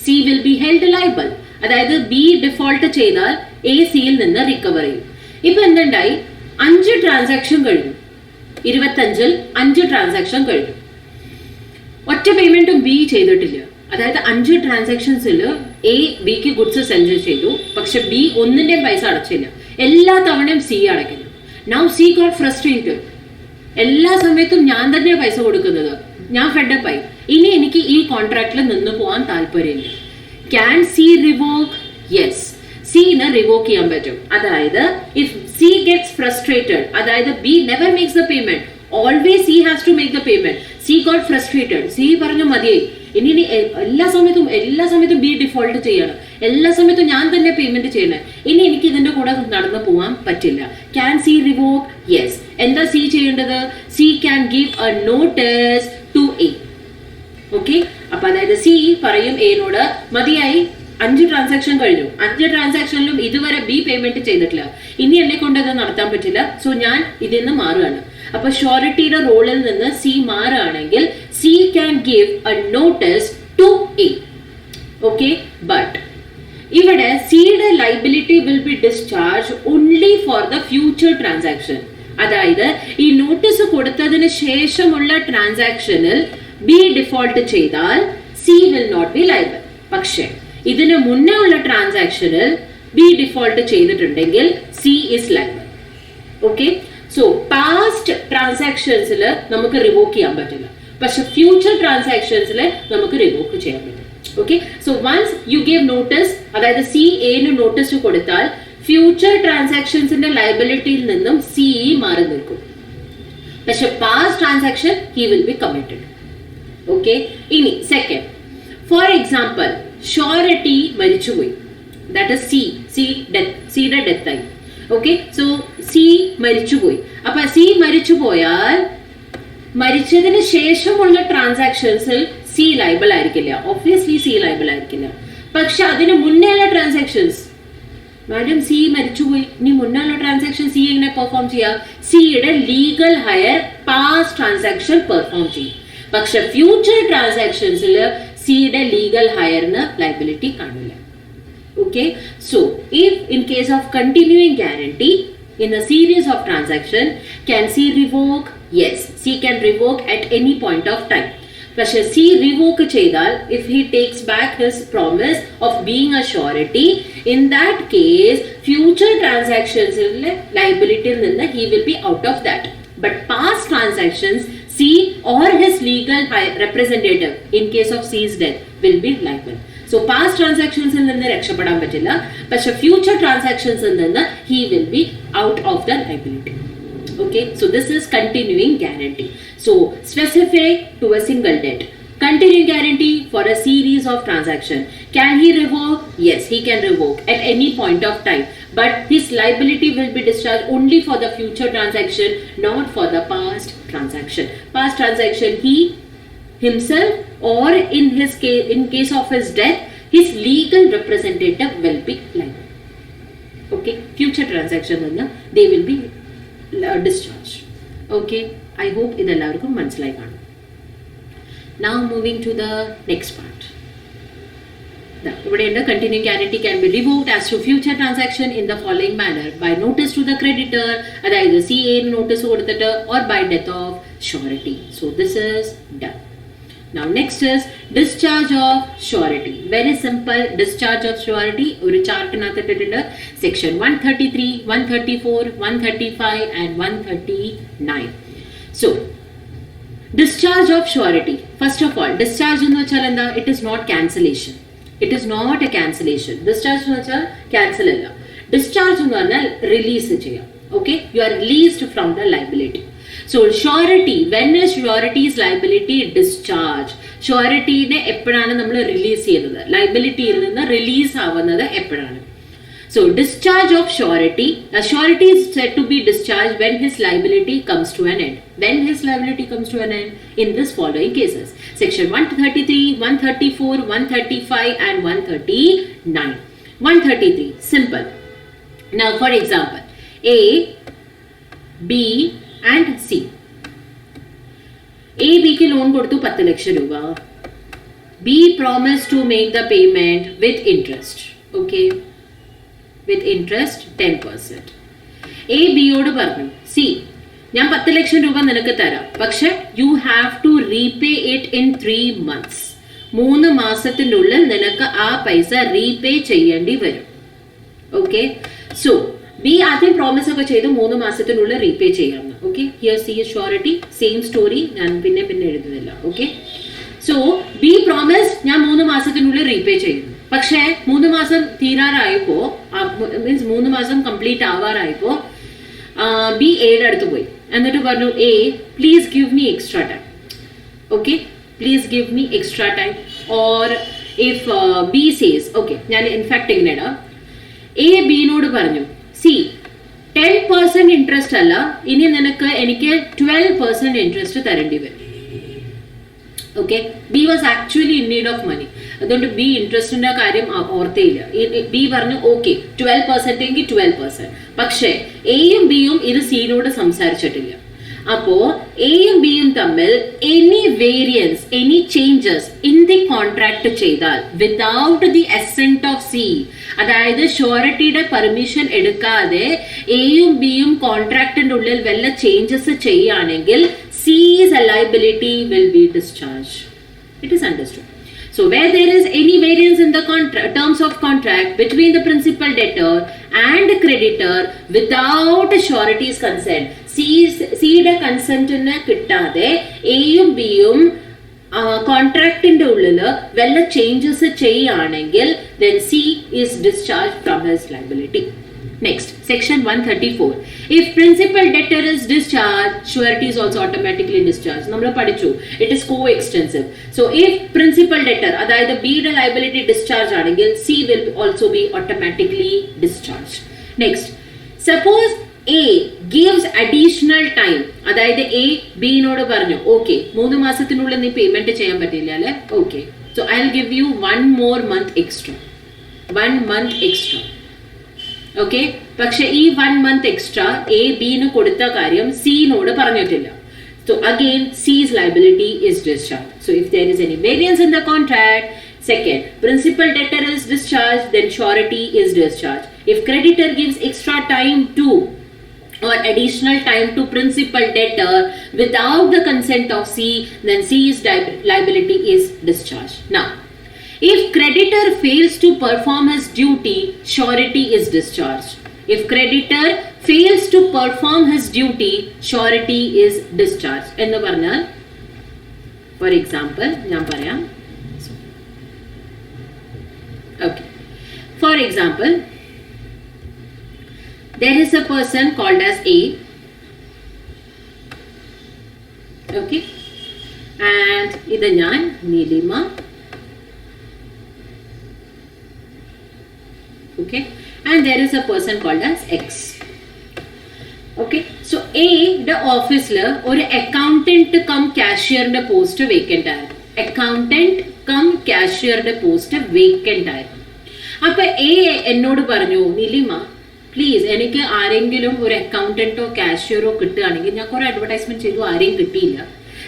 C will be held liable. അതായത് B ഡിഫോൾട്ട് ചെയ്താൽ A സിയിൽ നിന്ന് റിക്കവർ ചെയ്യും. ഇപ്പൊ എന്തുണ്ടായി? 5 ട്രാൻസാക്ഷൻ കഴിഞ്ഞു, 25-ൽ 5 ട്രാൻസാക്ഷൻ കഴിഞ്ഞു, ഒറ്റ പേയ്മെന്റും ബി ചെയ്തിട്ടില്ല. അതായത് 5 ട്രാൻസാക്ഷൻസിൽ എ ബിക്ക് ഗുഡ്സ് സെൻഡ് ചെയ്തു, പക്ഷെ ബി ഒന്നിന്റെയും പൈസ അടച്ചില്ല. എല്ലാ തവണയും സി അടയ്ക്കുന്നു. Now see got frustrated. എല്ലാ സമയത്തും ഞാൻ തന്നെയാണ് പൈസ കൊടുക്കുന്നത്, ഞാൻ ഫെഡപ്പായി, ഇനി എനിക്ക് ഈ കോൺട്രാക്റ്റിൽ നിന്ന് പോകാൻ താല്പര്യമില്ല. Can C revoke? യെസ്, സീന് റിവോക്ക് ചെയ്യാൻ പറ്റും. അതായത് ഇഫ് സി ഗെറ്റ്സ് ഫ്രസ്ട്രേറ്റഡ്, അതായത് B never makes the payment, always C has to make the payment. C got frustrated, C പറഞ്ഞു മതിയായി, ഇനി എല്ലാ സമയത്തും ബി ഡിഫോൾട്ട് ചെയ്യണം, എല്ലാ സമയത്തും ഞാൻ തന്നെ പേയ്മെന്റ് ചെയ്യണം, ഇനി എനിക്ക് ഇതിന്റെ കൂടെ നടന്നു പോകാൻ പറ്റില്ല. Can C revoke? യെസ്. എന്താ സി ചെയ്യേണ്ടത്? C can give a notice to A. Okay, അപ്പൊ അതായത് സി പറയും എനോട്, മതിയായി, 5 ട്രാൻസാക്ഷൻ കഴിഞ്ഞു, 5 ട്രാൻസാക്ഷനിലും ഇതുവരെ ബി പേയ്മെന്റ് ചെയ്തിട്ടില്ല, ഇനി എന്നെ കൊണ്ട് അത് നടത്താൻ പറ്റില്ല, സോ ഞാൻ ഇതിൽ നിന്ന് മാറുകയാണ്. അപ്പൊ ഷോറിറ്റിയുടെ റോളിൽ നിന്ന് സി മാറുകയാണെങ്കിൽ C can give a notice to A. Okay, but ഇവിടെ സിയുടെ liability will be discharge only for the future transaction. അതായത് ഈ നോട്ടീസ് കൊടുത്തതിന് ശേഷമുള്ള ട്രാൻസാക്ഷനിൽ ബി ഡിഫോൾട്ട് ചെയ്താൽ C will not be liable. പക്ഷേ ഇതിന് മുന്നേ ഉള്ള ട്രാൻസാക്ഷനിൽ ബി ഡിഫോൾട്ട് ചെയ്തിട്ടുണ്ടെങ്കിൽ C is liable. Okay, so past ട്രാൻസാക്ഷൻസിൽ നമുക്ക് റിവോക്ക് ചെയ്യാൻ പറ്റില്ല, പക്ഷെ ഫ്യൂച്ചർ ട്രാൻസാക്ഷൻസിൽ നമുക്ക് റിവോക്ക് ചെയ്യാൻ പറ്റും. Okay, so once you give notice, അതായത് സി എന് നോട്ടീസ് കൊടുത്താൽ ഫ്യൂച്ചർ ട്രാൻസാക്ഷൻസിന്റെ ലയബിലിറ്റിയിൽ നിന്നും സി മാറി നിൽക്കും, പക്ഷെ past transaction he will be committed. Okay, ഇനി സെക്കൻഡ്, ഫോർ എക്സാമ്പിൾ ഷോറിറ്റി മരിച്ചുപോയി, ദാറ്റ് ഇസ് സിയുടെ ഡെത്ത് ആയി. ഓക്കെ, സോ സി മരിച്ചുപോയി. അപ്പൊ സി മരിച്ചുപോയാൽ മരിച്ചതിന് ശേഷമുള്ള ട്രാൻസാക്ഷൻസിൽ സി ലൈബിൾ ആയിരിക്കില്ല, ഒബ്വിയസ്ലി സി ലൈബിൾ ആയിരിക്കില്ല. പക്ഷെ അതിന് മുന്നേ ഉള്ള ട്രാൻസാക്ഷൻസ്, മാഡം സി മരിച്ചുപോയി, ഇനി മുന്നുള്ള ട്രാൻസാക്ഷൻ സി എങ്ങനെ പെർഫോം ചെയ്യാം? സിയുടെ legal higher past transaction perform ചെയ്യും, പക്ഷെ ഫ്യൂച്ചർ ട്രാൻസാക്ഷൻസിൽ സിയുടെ ലീഗൽ ഹയറിന് ലൈബിലിറ്റി കാണില്ല. Okay, so if in case of continuing guarantee in a series of transaction, can C revoke? Yes, C can revoke at any point of time. പക്ഷെ C revoke ചെയ്താൽ, if he takes back his promise of being a surety, in that case future transactions liability നിന്ന് he will be out of that. But past transactions, C or his legal representative in case of C's death will be liable. So past transactions നിന്ന് രക്ഷപ്പെടാൻ പറ്റില്ല, പക്ഷെ future transactions നിന്ന് he will be out of the liability. Okay, so this is continuing guarantee. So specific to a single debt. Continuing guarantee for a series of transaction. Can he revoke? Yes, he can revoke at any point of time, but his liability will be discharged only for the future transaction, not for the past transaction. Past transaction he himself, or in his case, in case of his death, his legal representative will be liable. Okay, future transaction they will be discharged. Okay, I hope idellarkum manasilayi kanum. Now moving to the next part. ഇവിടെ continuing guarantee can be revoked as to future transaction in the following manner: by notice to the creditor, അതായത് CA notice കൊടുത്തിട്ട്, or by death of surety. So this is done. Now next is discharge of surety. Very simple discharge of surety. ഒരു ചാർട്ടിനകത്ത് ഇട്ടിട്ടുണ്ട്. Section 133, 134, 135 and 139. So discharge of surety. First of all, discharge എന്ന് വെച്ചാൽ എന്താ? It is not cancellation. It is not a cancellation. Discharge എന്ന് വെച്ചാൽ cancel അല്ല. Discharge എന്ന് പറഞ്ഞാൽ release ചെയ്യാം. Okay? You are released from the liability. So surety, when is surety's liability discharge? Surety ne എപ്പോഴാണ് നമ്മൾ റിലീസ് ചെയ്യുന്നത്? ലൈബിലിറ്റിയിൽ നിന്ന് റിലീസ് ആവുന്നത് എപ്പോഴാണ്? So discharge of surety, a surety is said to be discharged when his liability comes to an end. When his liability comes to an end in this following cases: section 133, 134, 135 and 139. 133, simple. Now for example, A, B and C. A B ക്ക് ലോൺ കൊടുത്തു 10 ലക്ഷം രൂപ. B promised to make the payment with interest. Okay, with interest 10%. A B യോട് പറഞ്ഞു, C, ഞാൻ 10 ലക്ഷം രൂപ നിനക്ക് തരാം, പക്ഷെ you have to repay it in 3 months. 3 മാസത്തിൻ്റെ ഉള്ളിൽ നിനക്ക് ആ പൈസ റീപേ ചെയ്യേണ്ടി വരും. ഓക്കെ, സോ ബി ആദ്യം പ്രോമിസ് ഒക്കെ ചെയ്ത് 3 മാസത്തിനുള്ളിൽ റീപേ ചെയ്യാമെന്ന്. Okay, here C is surety. Same story, ഞാൻ പിന്നെ എഴുതുന്നില്ല. ഓക്കെ, സോ ബി പ്രോമിസ് ഞാൻ 3 മാസത്തിനുള്ളിൽ റീപേ ചെയ്യുന്നു. പക്ഷേ 3 മാസം തീരാറായപ്പോ, മീൻസ് 3 മാസം കംപ്ലീറ്റ് ആവാറായപ്പോ ബി എയുടെ അടുത്ത് പോയി. എന്നിട്ട് പറഞ്ഞു, A please give me extra time. Okay, please give me extra time. Or if B says, okay, ഞാൻ ഇൻഫാക്ട് ഇങ്ങനെ ഇടാം, എ ബിനോട് പറഞ്ഞു, സി 10% ഇൻട്രസ്റ്റ് അല്ല, ഇനി നിനക്ക് എനിക്ക് 12% ഇൻട്രസ്റ്റ് തരേണ്ടി വരും. Okay, B was actually in need of money. അതുകൊണ്ട് ബി ഇൻട്രസ്റ്റിന്റെ കാര്യം ഓർത്തേയില്ല. ബി പറഞ്ഞു ഓക്കെ 12% എങ്കിൽ 12%. പക്ഷേ എയും ബിയും ഇത് സിനോട് സംസാരിച്ചിട്ടില്ല. അപ്പോ എയും ബിയും തമ്മിൽ any variance, any changes in the contract ചെയ്താൽ without the assent of C, അതായത് ഷ്യൂരിറ്റിയുടെ പെർമിഷൻ എടുക്കാതെ എയും ബിയും കോൺട്രാക്ടിന്റെ ഉള്ളിൽ വല്ല ചേഞ്ചസ് ചെയ്യുകയാണെങ്കിൽ C's liability will be discharged. It is understood. So where there is any variance in the terms of contract between the principal debtor and creditor without surety's consent, Cയുടെ കൺസെന്റിന് കിട്ടാതെ എയും ബിയും കോൺട്രാക്ടിന്റെ ഉള്ളിൽ വല്ല ചേഞ്ചസ് ചെയ്യുകയാണെങ്കിൽ then C is discharged from his liability. Next, section 134. If principal debtor is discharged, surety is also automatically discharged. നമ്മൾ പഠിച്ചു, it is co-extensive. So if principal debtor, അതായത് ബിയുടെ liability discharge ആണെങ്കിൽ C will also be automatically discharged. Next, suppose A gives additional time, അതായത് A ബിനോട് പറഞ്ഞു ഓക്കെ 3 മാസത്തിനുള്ളിൽ നീ പേയ്മെന്റ് ചെയ്യാൻ പറ്റില്ല അല്ലെ, okay, so I'll give you 1 more month extra. 1 month extra. Okay, പക്ഷെ ഈ 1 month extra എ ബിന് കൊടുത്ത കാര്യം സിനോട് പറഞ്ഞിട്ടില്ല. So again C's liability is discharged. So if there is any variance in the contract, second, principal debtor is discharged, then surety is discharged. If creditor gives extra time to or additional time to principal debtor without the consent of C, then C's liability is discharged. Now, if creditor fails to perform his duty, surety is discharged. If creditor fails to perform his duty, surety is discharged. എന്ന് പറഞ്ഞാൽ, for example, ഞാൻ പറയാം. Okay. For example, there is a person called as A. Okay. And ഇത് ഞാൻ നീലിമ. Okay, and there is a person called as X. Okay, so A the office la or accountant cum cashier the post vacant ആയിരുന്നു. Accountant cum cashier the post vacant ആയിരുന്നു. അപ്പൊ A എന്നോട് പറഞ്ഞു, നിലിമ പ്ലീസ് എനിക്ക് ആരെങ്കിലും ഒരു അക്കൗണ്ടന്റോ കാഷ്യറോ കിട്ടുകയാണെങ്കിൽ, ഞാൻ കുറെ അഡ്വർടൈസ്മെന്റ് ചെയ്തു ആരെയും കിട്ടിയില്ല,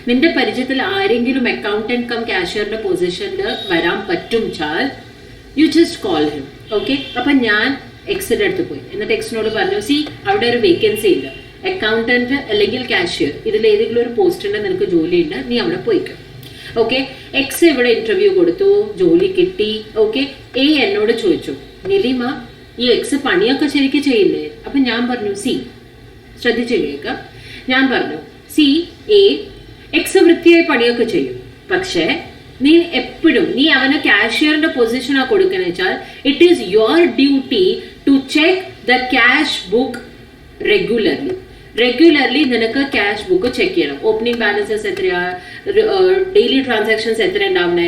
നിന്റെ പരിചയത്തിൽ ആരെങ്കിലും അക്കൗണ്ടന്റ് കം കാഷ്യറിന്റെ പൊസിഷനിൽ വരാൻ പറ്റും ചാൽ you just call him. Okay, അപ്പൊ ഞാൻ എക്സിന്റെ അടുത്ത് പോയി, എന്നിട്ട് എക്സിനോട് പറഞ്ഞു, സി അവിടെ ഒരു വേക്കൻസി ഉണ്ട്, അക്കൗണ്ടന്റ് അല്ലെങ്കിൽ കാഷ്യർ, ഇതിൽ ഏതെങ്കിലും ഒരു പോസ്റ്റിന്റെ നിനക്ക് ജോലിയുണ്ട്, നീ അവിടെ പോയിക്കോ. ഓക്കെ, എക്സ് ഇവിടെ ഇന്റർവ്യൂ കൊടുത്തു, ജോലി കിട്ടി. ഓക്കെ, എ എന്നോട് ചോദിച്ചു, നിലിമ ഈ എക്സ് പണിയൊക്കെ ശരിക്കും ചെയ്യില്ലേ? അപ്പൊ ഞാൻ പറഞ്ഞു, സി ശ്രദ്ധിച്ചു കേൾക്കാം, ഞാൻ പറഞ്ഞു, സി എ എക്സ് വൃത്തിയായി പണിയൊക്കെ ചെയ്യും, പക്ഷേ നീ എപ്പോഴും നീ അവന് കാഷ്യറിന്റെ പൊസിഷനാ കൊടുക്കുന്ന വെച്ചാൽ it is your duty to check the cash book regularly നിനക്ക് ക്യാഷ് ബുക്ക് ചെക്ക് ചെയ്യണം. ഓപ്പണിംഗ് ബാലൻസസ് എത്രയാ, ഡെയിലി ട്രാൻസാക്ഷൻസ് എത്ര ഉണ്ടാവണേ,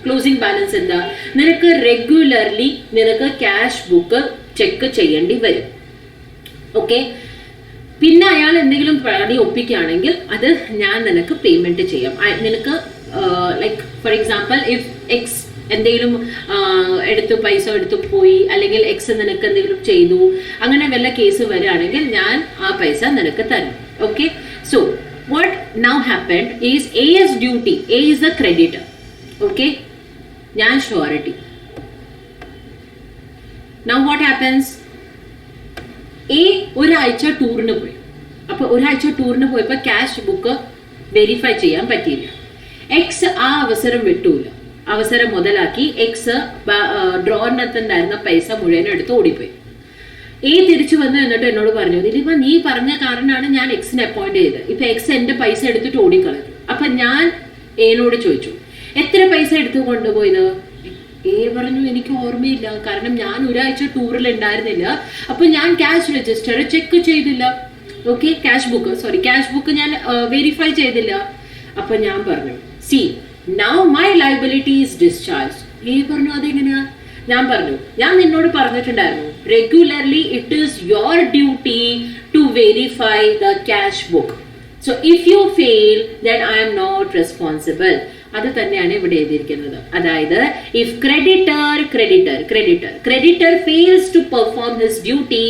ക്ലോസിംഗ് ബാലൻസ് എന്താ, നിനക്ക് റെഗുലർലി നിനക്ക് ക്യാഷ് ബുക്ക് ചെക്ക് ചെയ്യേണ്ടി വരും. ഓക്കെ, പിന്നെ അയാൾ എന്തെങ്കിലും പണി ഒപ്പിക്കുകയാണെങ്കിൽ അത് ഞാൻ നിനക്ക് പേയ്മെന്റ് ചെയ്യാം. നിനക്ക് like for example if X എന്തെങ്കിലും പൈസ എടുത്തു പോയി, അല്ലെങ്കിൽ എക്സ് നിനക്ക് എന്തെങ്കിലും ചെയ്തു, അങ്ങനെ വല്ല കേസ് വരികയാണെങ്കിൽ ഞാൻ ആ പൈസ നിനക്ക് തരും. Okay, so what now happened is A's duty, A is the creditor. Okay, ഞാൻ surety. Now what happens, A ഒരാഴ്ച ടൂറിന് പോയി. അപ്പൊ ഒരാഴ്ച ടൂറിന് പോയപ്പോ ക്യാഷ് ബുക്ക് വെരിഫൈ ചെയ്യാൻ പറ്റിയില്ല. എക്സ് ആ അവസരം വിട്ടൂല, അവസരം മുതലാക്കി എക്സ് ഡ്രോറിനകത്തുണ്ടായിരുന്ന പൈസ മുഴുവൻ എടുത്ത് ഓടിപ്പോയി. എ തിരിച്ചു വന്നു എന്നിട്ട് എന്നോട് പറഞ്ഞു, ഇതിലിപ്പോ നീ പറഞ്ഞ കാരണമാണ് ഞാൻ എക്സിനെ അപ്പോയിന്റ് ചെയ്തത്, ഇപ്പൊ എക്സ് എന്റെ പൈസ എടുത്തിട്ട് ഓടിക്കളഞ്ഞു. അപ്പൊ ഞാൻ എന്നോട് ചോദിച്ചു, എത്ര പൈസ എടുത്തു കൊണ്ടുപോയത്? എ പറഞ്ഞു, എനിക്ക് ഓർമ്മയില്ല, കാരണം ഞാൻ ഒരാഴ്ച ടൂറിൽ ഉണ്ടായിരുന്നില്ല, അപ്പൊ ഞാൻ ക്യാഷ് രജിസ്റ്റർ ചെക്ക് ചെയ്തില്ല. ഓക്കെ, ക്യാഷ് ബുക്ക് ഞാൻ വെരിഫൈ ചെയ്തില്ല. അപ്പൊ ഞാൻ പറഞ്ഞു, C now my liability is discharge. A പറഞ്ഞു, അതെങ്ങനെയാ? ഞാൻ പറഞ്ഞു, ഞാൻ നിന്നോട് പറഞ്ഞിട്ടുണ്ടായിരുന്നു, regularly it is your duty to verify the cash book. So if you fail then I am not responsible. അത് തന്നെയാണ് ഇവിടെ എഴുതിയിരിക്കുന്നത്. അതായത് if creditor fails to perform his duty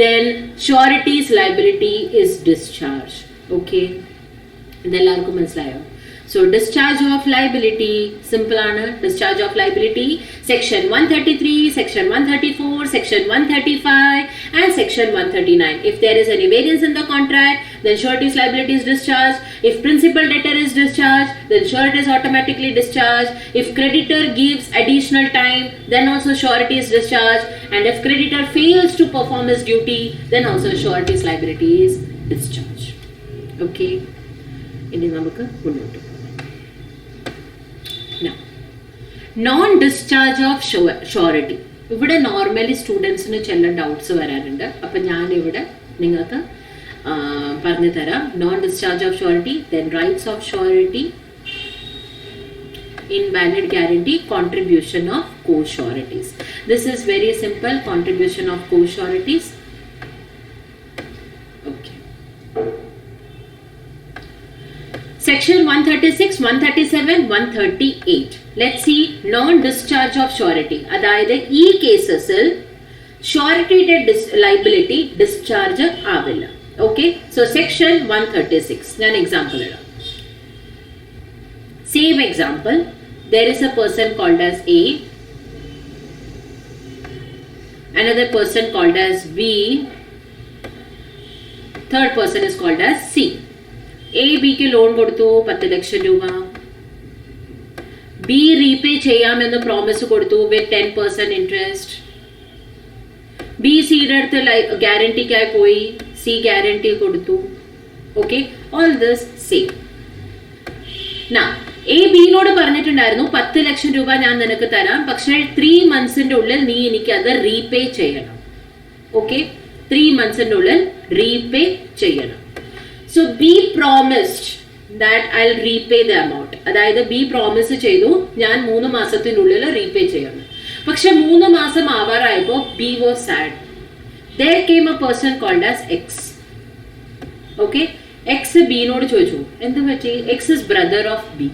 then surety's liability is discharged. Okay, ഇതെല്ലാവർക്കും മനസ്സിലായോ? So discharge of liability simple ആണ്. Discharge of liability section 133, section 134, section 135 and section 139. If there is any variance in the contract, then surety's liability is discharged. If principal debtor is discharged, then surety is automatically discharged. If creditor gives additional time, then also surety is discharged. And if creditor fails to perform his duty, then also surety's liability is discharged. Okay, ഇനി നമുക്ക് മുന്നോട്ട് പോകാം. Non discharge of surety. ഇവിടെ നോർമലി സ്റ്റുഡൻസിന് ചില ഡൗട്ട്സ് വരാറുണ്ട്, അപ്പൊ ഞാൻ ഇവിടെ നിങ്ങൾക്ക് പറഞ്ഞു തരാം. Non discharge of surety, then rights of surety, invalid guarantee, contribution of co-sureties. This is very simple, contribution of co-sureties. Okay. Section 136, 137, 138. Let's see non-discharge of surety. അതായത് ഈ കേസസിൽ ഷുവറിറ്റിയുടെ ലൈബിലിറ്റി ഡിസ്ചാർജ് ആവില്ല. ഓക്കെ, സോ സെക്ഷൻ 136 ഞാൻ എക്സാമ്പിൾ ഇടാം. Same example, there is a person called as A, another person called as B, third person is called as C. A B ക്ക് ലോൺ കൊടുത്തു 10 ലക്ഷം രൂപ. B റീപേ ചെയ്യാമെന്ന് പ്രോമിസ് കൊടുത്തു വിത്ത് 10% ഇൻട്രസ്റ്റ്. B സിയുടെ അടുത്ത് ഗ്യാരണ്ടിക്കായി പോയി, C ഗ്യാരണ്ടി കൊടുത്തു. Okay, all this same. Now A ബിനോട് പറഞ്ഞിട്ടുണ്ടായിരുന്നു 10 ലക്ഷം രൂപ ഞാൻ നിനക്ക് തരാം, പക്ഷെ 3 മന്ത്സിന്റെ ഉള്ളിൽ നീ എനിക്ക് അത് റീപേ ചെയ്യണം. ഓക്കെ, 3 മന്ത്സിന്റെ ഉള്ളിൽ റീപേ ചെയ്യണം. So B promised that I will repay the amount. അതായത് ബി പ്രോമിസ് ചെയ്തു ഞാൻ 3 മാസത്തിനുള്ളിൽ റീപേ ചെയ്യണം. പക്ഷെ 3 മാസം ആവാറായപ്പോ B was sad. There came a person called as X. Okay, X ബിനോട് ചോദിച്ചു എന്ത് പറ്റി? X is brother of B.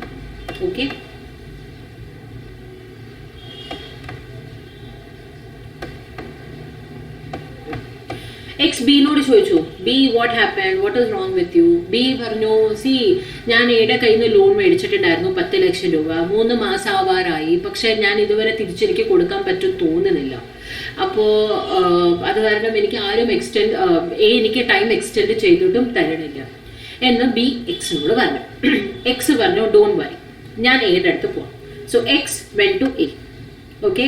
Okay, X ബിനോട് ചോദിച്ചു, B what happen, what is wrong with you. B പറഞ്ഞു, സി ഞാൻ എയുടെ കയ്യിൽ നിന്ന് ലോൺ മേടിച്ചിട്ടുണ്ടായിരുന്നു 10 ലക്ഷം രൂപ, 3 മാസം ആവാറായി, പക്ഷെ ഞാൻ ഇതുവരെ തിരിച്ചെനിക്ക് കൊടുക്കാൻ പറ്റും തോന്നുന്നില്ല. അപ്പോൾ അത് കാരണം എനിക്ക് ആരും എനിക്ക് ടൈം എക്സ്റ്റെൻഡ് ചെയ്തിട്ടും തരണില്ല എന്ന് ബി എക്സിനോട് പറഞ്ഞു. എക്സ് പറഞ്ഞു, ഡോണ്ട് വറി, ഞാൻ എയുടെ അടുത്ത് പോവാം. So X went to A. Okay,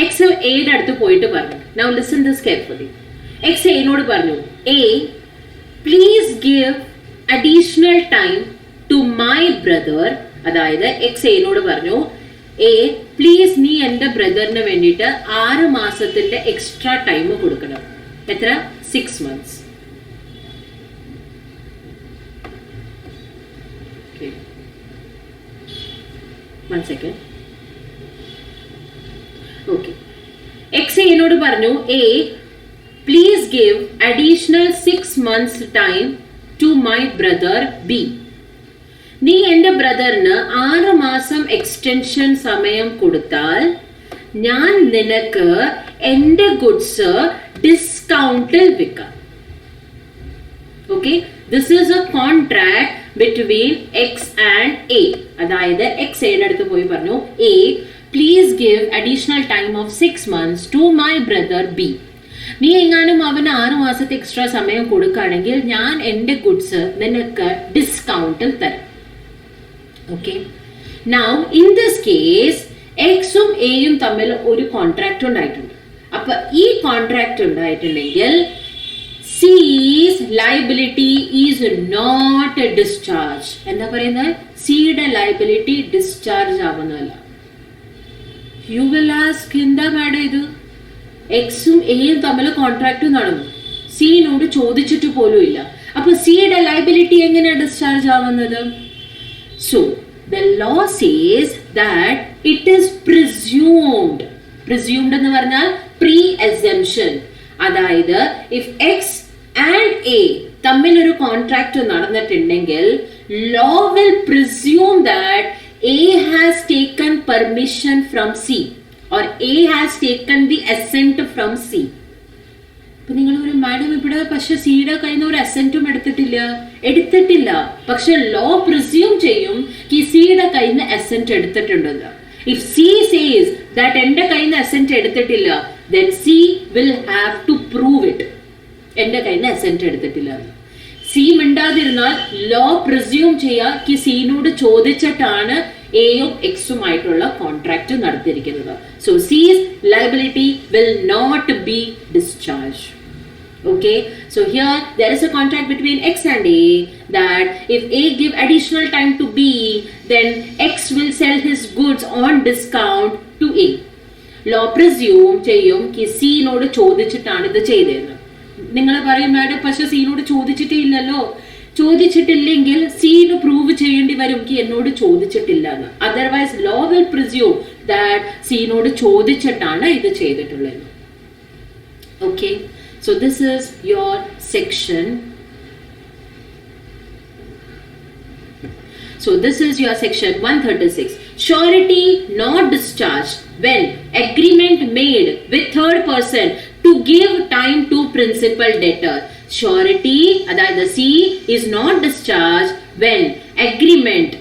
X എയുടെ അടുത്ത് പോയിട്ട് പറഞ്ഞു, now listen this carefully. X എനോട് പറഞ്ഞു, A please give additional time to my brother. അതായത് എക്സ് എനോട് പറഞ്ഞു, എ പ്ലീസ് നീ എൻ്റെ ബ്രദറിന് വേണ്ടിയിട്ട് 6 മാസത്തിന്റെ എക്സ്ട്രാ ടൈം കൊടുക്കണം. എത്ര? 6 months. One second. Okay. X എന്നോട് പറഞ്ഞു, A please give additional 6 months time to my brother B. നീ എൻ്റെ ബ്രദറിന് 6 മാസം എക്സ്റ്റൻഷൻ സമയം കൊടുത്താൽ ഞാൻ നിനക്ക് എൻ്റെ ഗുഡ്സ് ഡിസ്കൗണ്ടിൽ വിൽക്കാം. Okay, this is a contract between X and A. അതായത് എക്സ് എയുടെ അടുത്ത് പോയി പറഞ്ഞു, A please give additional time of 6 months to my brother B. നീ എങ്ങാനും അവന് 6 മാസത്തെ എക്സ്ട്രാ സമയം കൊടുക്കുകയാണെങ്കിൽ ഞാൻ എൻ്റെ ഗുഡ്സ് നിനക്ക് ഡിസ്കൗണ്ടിൽ തരാം. Okay, now in this case എക്സും എയും തമ്മിൽ ഒരു കോൺട്രാക്ട് ഉണ്ടായിട്ടുണ്ട്. അപ്പൊ ഈ കോൺട്രാക്ട് ഉണ്ടായിട്ടുണ്ടെങ്കിൽ C's liability is not discharged. എന്താ പറയുന്നത്? സിയുടെ ലൈബിലിറ്റി ഡിസ്ചാർജ് ആവുന്നതല്ല. യു വിൽ ആസ്ക്, എന്താ മാഡം ഇത്? എക്സും എയും തമ്മിൽ കോൺട്രാക്ട് നടന്നു, സിനോട് ചോദിച്ചിട്ട് പോലും ഇല്ല. അപ്പൊ സിയുടെ ലൈബിലിറ്റി എങ്ങനെയാണ് ഡിസ്ചാർജ് ആവുന്നത്? So the law says that it is presumed. Presumed എന്ന് പറഞ്ഞാൽ pre-assumption. അതായത് if X and A തമ്മിൽ ഒരു contract നടന്നിട്ടുണ്ടെങ്കിൽ law will presume that A has taken permission from C or A has taken the assent from C. അപ്പൊ നിങ്ങൾ ഒരു മാഡം ഇവിടെ പക്ഷെ സിയുടെ കയ്യിൽ നിന്ന് ഒരു അസെന്റും എടുത്തിട്ടില്ല. പക്ഷെ ലോ പ്രിസ്യൂം ചെയ്യും ഈ സിയുടെ കയ്യിൽ നിന്ന് അസെന്റ് എടുത്തിട്ടുണ്ടെന്ന്. ഇഫ് സി സേസ് ദാറ്റ് എന്റെ കയ്യിൽ നിന്ന് അസെന്റ് എടുത്തിട്ടില്ല, then C will have to prove it. എന്റെ കയ്യിൽ നിന്ന് അസെന്റ് എടുത്തിട്ടില്ല. സി മിണ്ടാതിരുന്നാൽ ലോ പ്രിസ്യൂം ചെയ്യാ ഈ സിനോട് ചോദിച്ചിട്ടാണ് എയും എക്സുമായിട്ടുള്ള കോൺട്രാക്ട് നടത്തിയിരിക്കുന്നത്. So C's liability will not be discharged. Okay, so here there is a contract between X and A that if A give additional time to B, then X will sell his goods on discount to A. Law presume ചെയ്യും ki C നോട് ചോദിച്ചിട്ടാണ് ഇത് ചെയ്തതെന്ന്. നിങ്ങൾ പറയും മാഡം പക്ഷെ സിനോട് ചോദിച്ചിട്ടേ ഇല്ലല്ലോ. ചോദിച്ചിട്ടില്ലെങ്കിൽ സിന് പ്രൂവ് ചെയ്യേണ്ടി വരും ki എന്നോട് ചോദിച്ചിട്ടില്ല എന്ന്. Otherwise law will presume that സിനോട് ചോദിച്ചിട്ടാണ് ഇത് ചെയ്തിട്ടുള്ളത്. Okay, so this is your section. So this is your section 136. Surety not discharged when agreement made with third person to give time to principal debtor. Surety അതായത് C is not discharged when agreement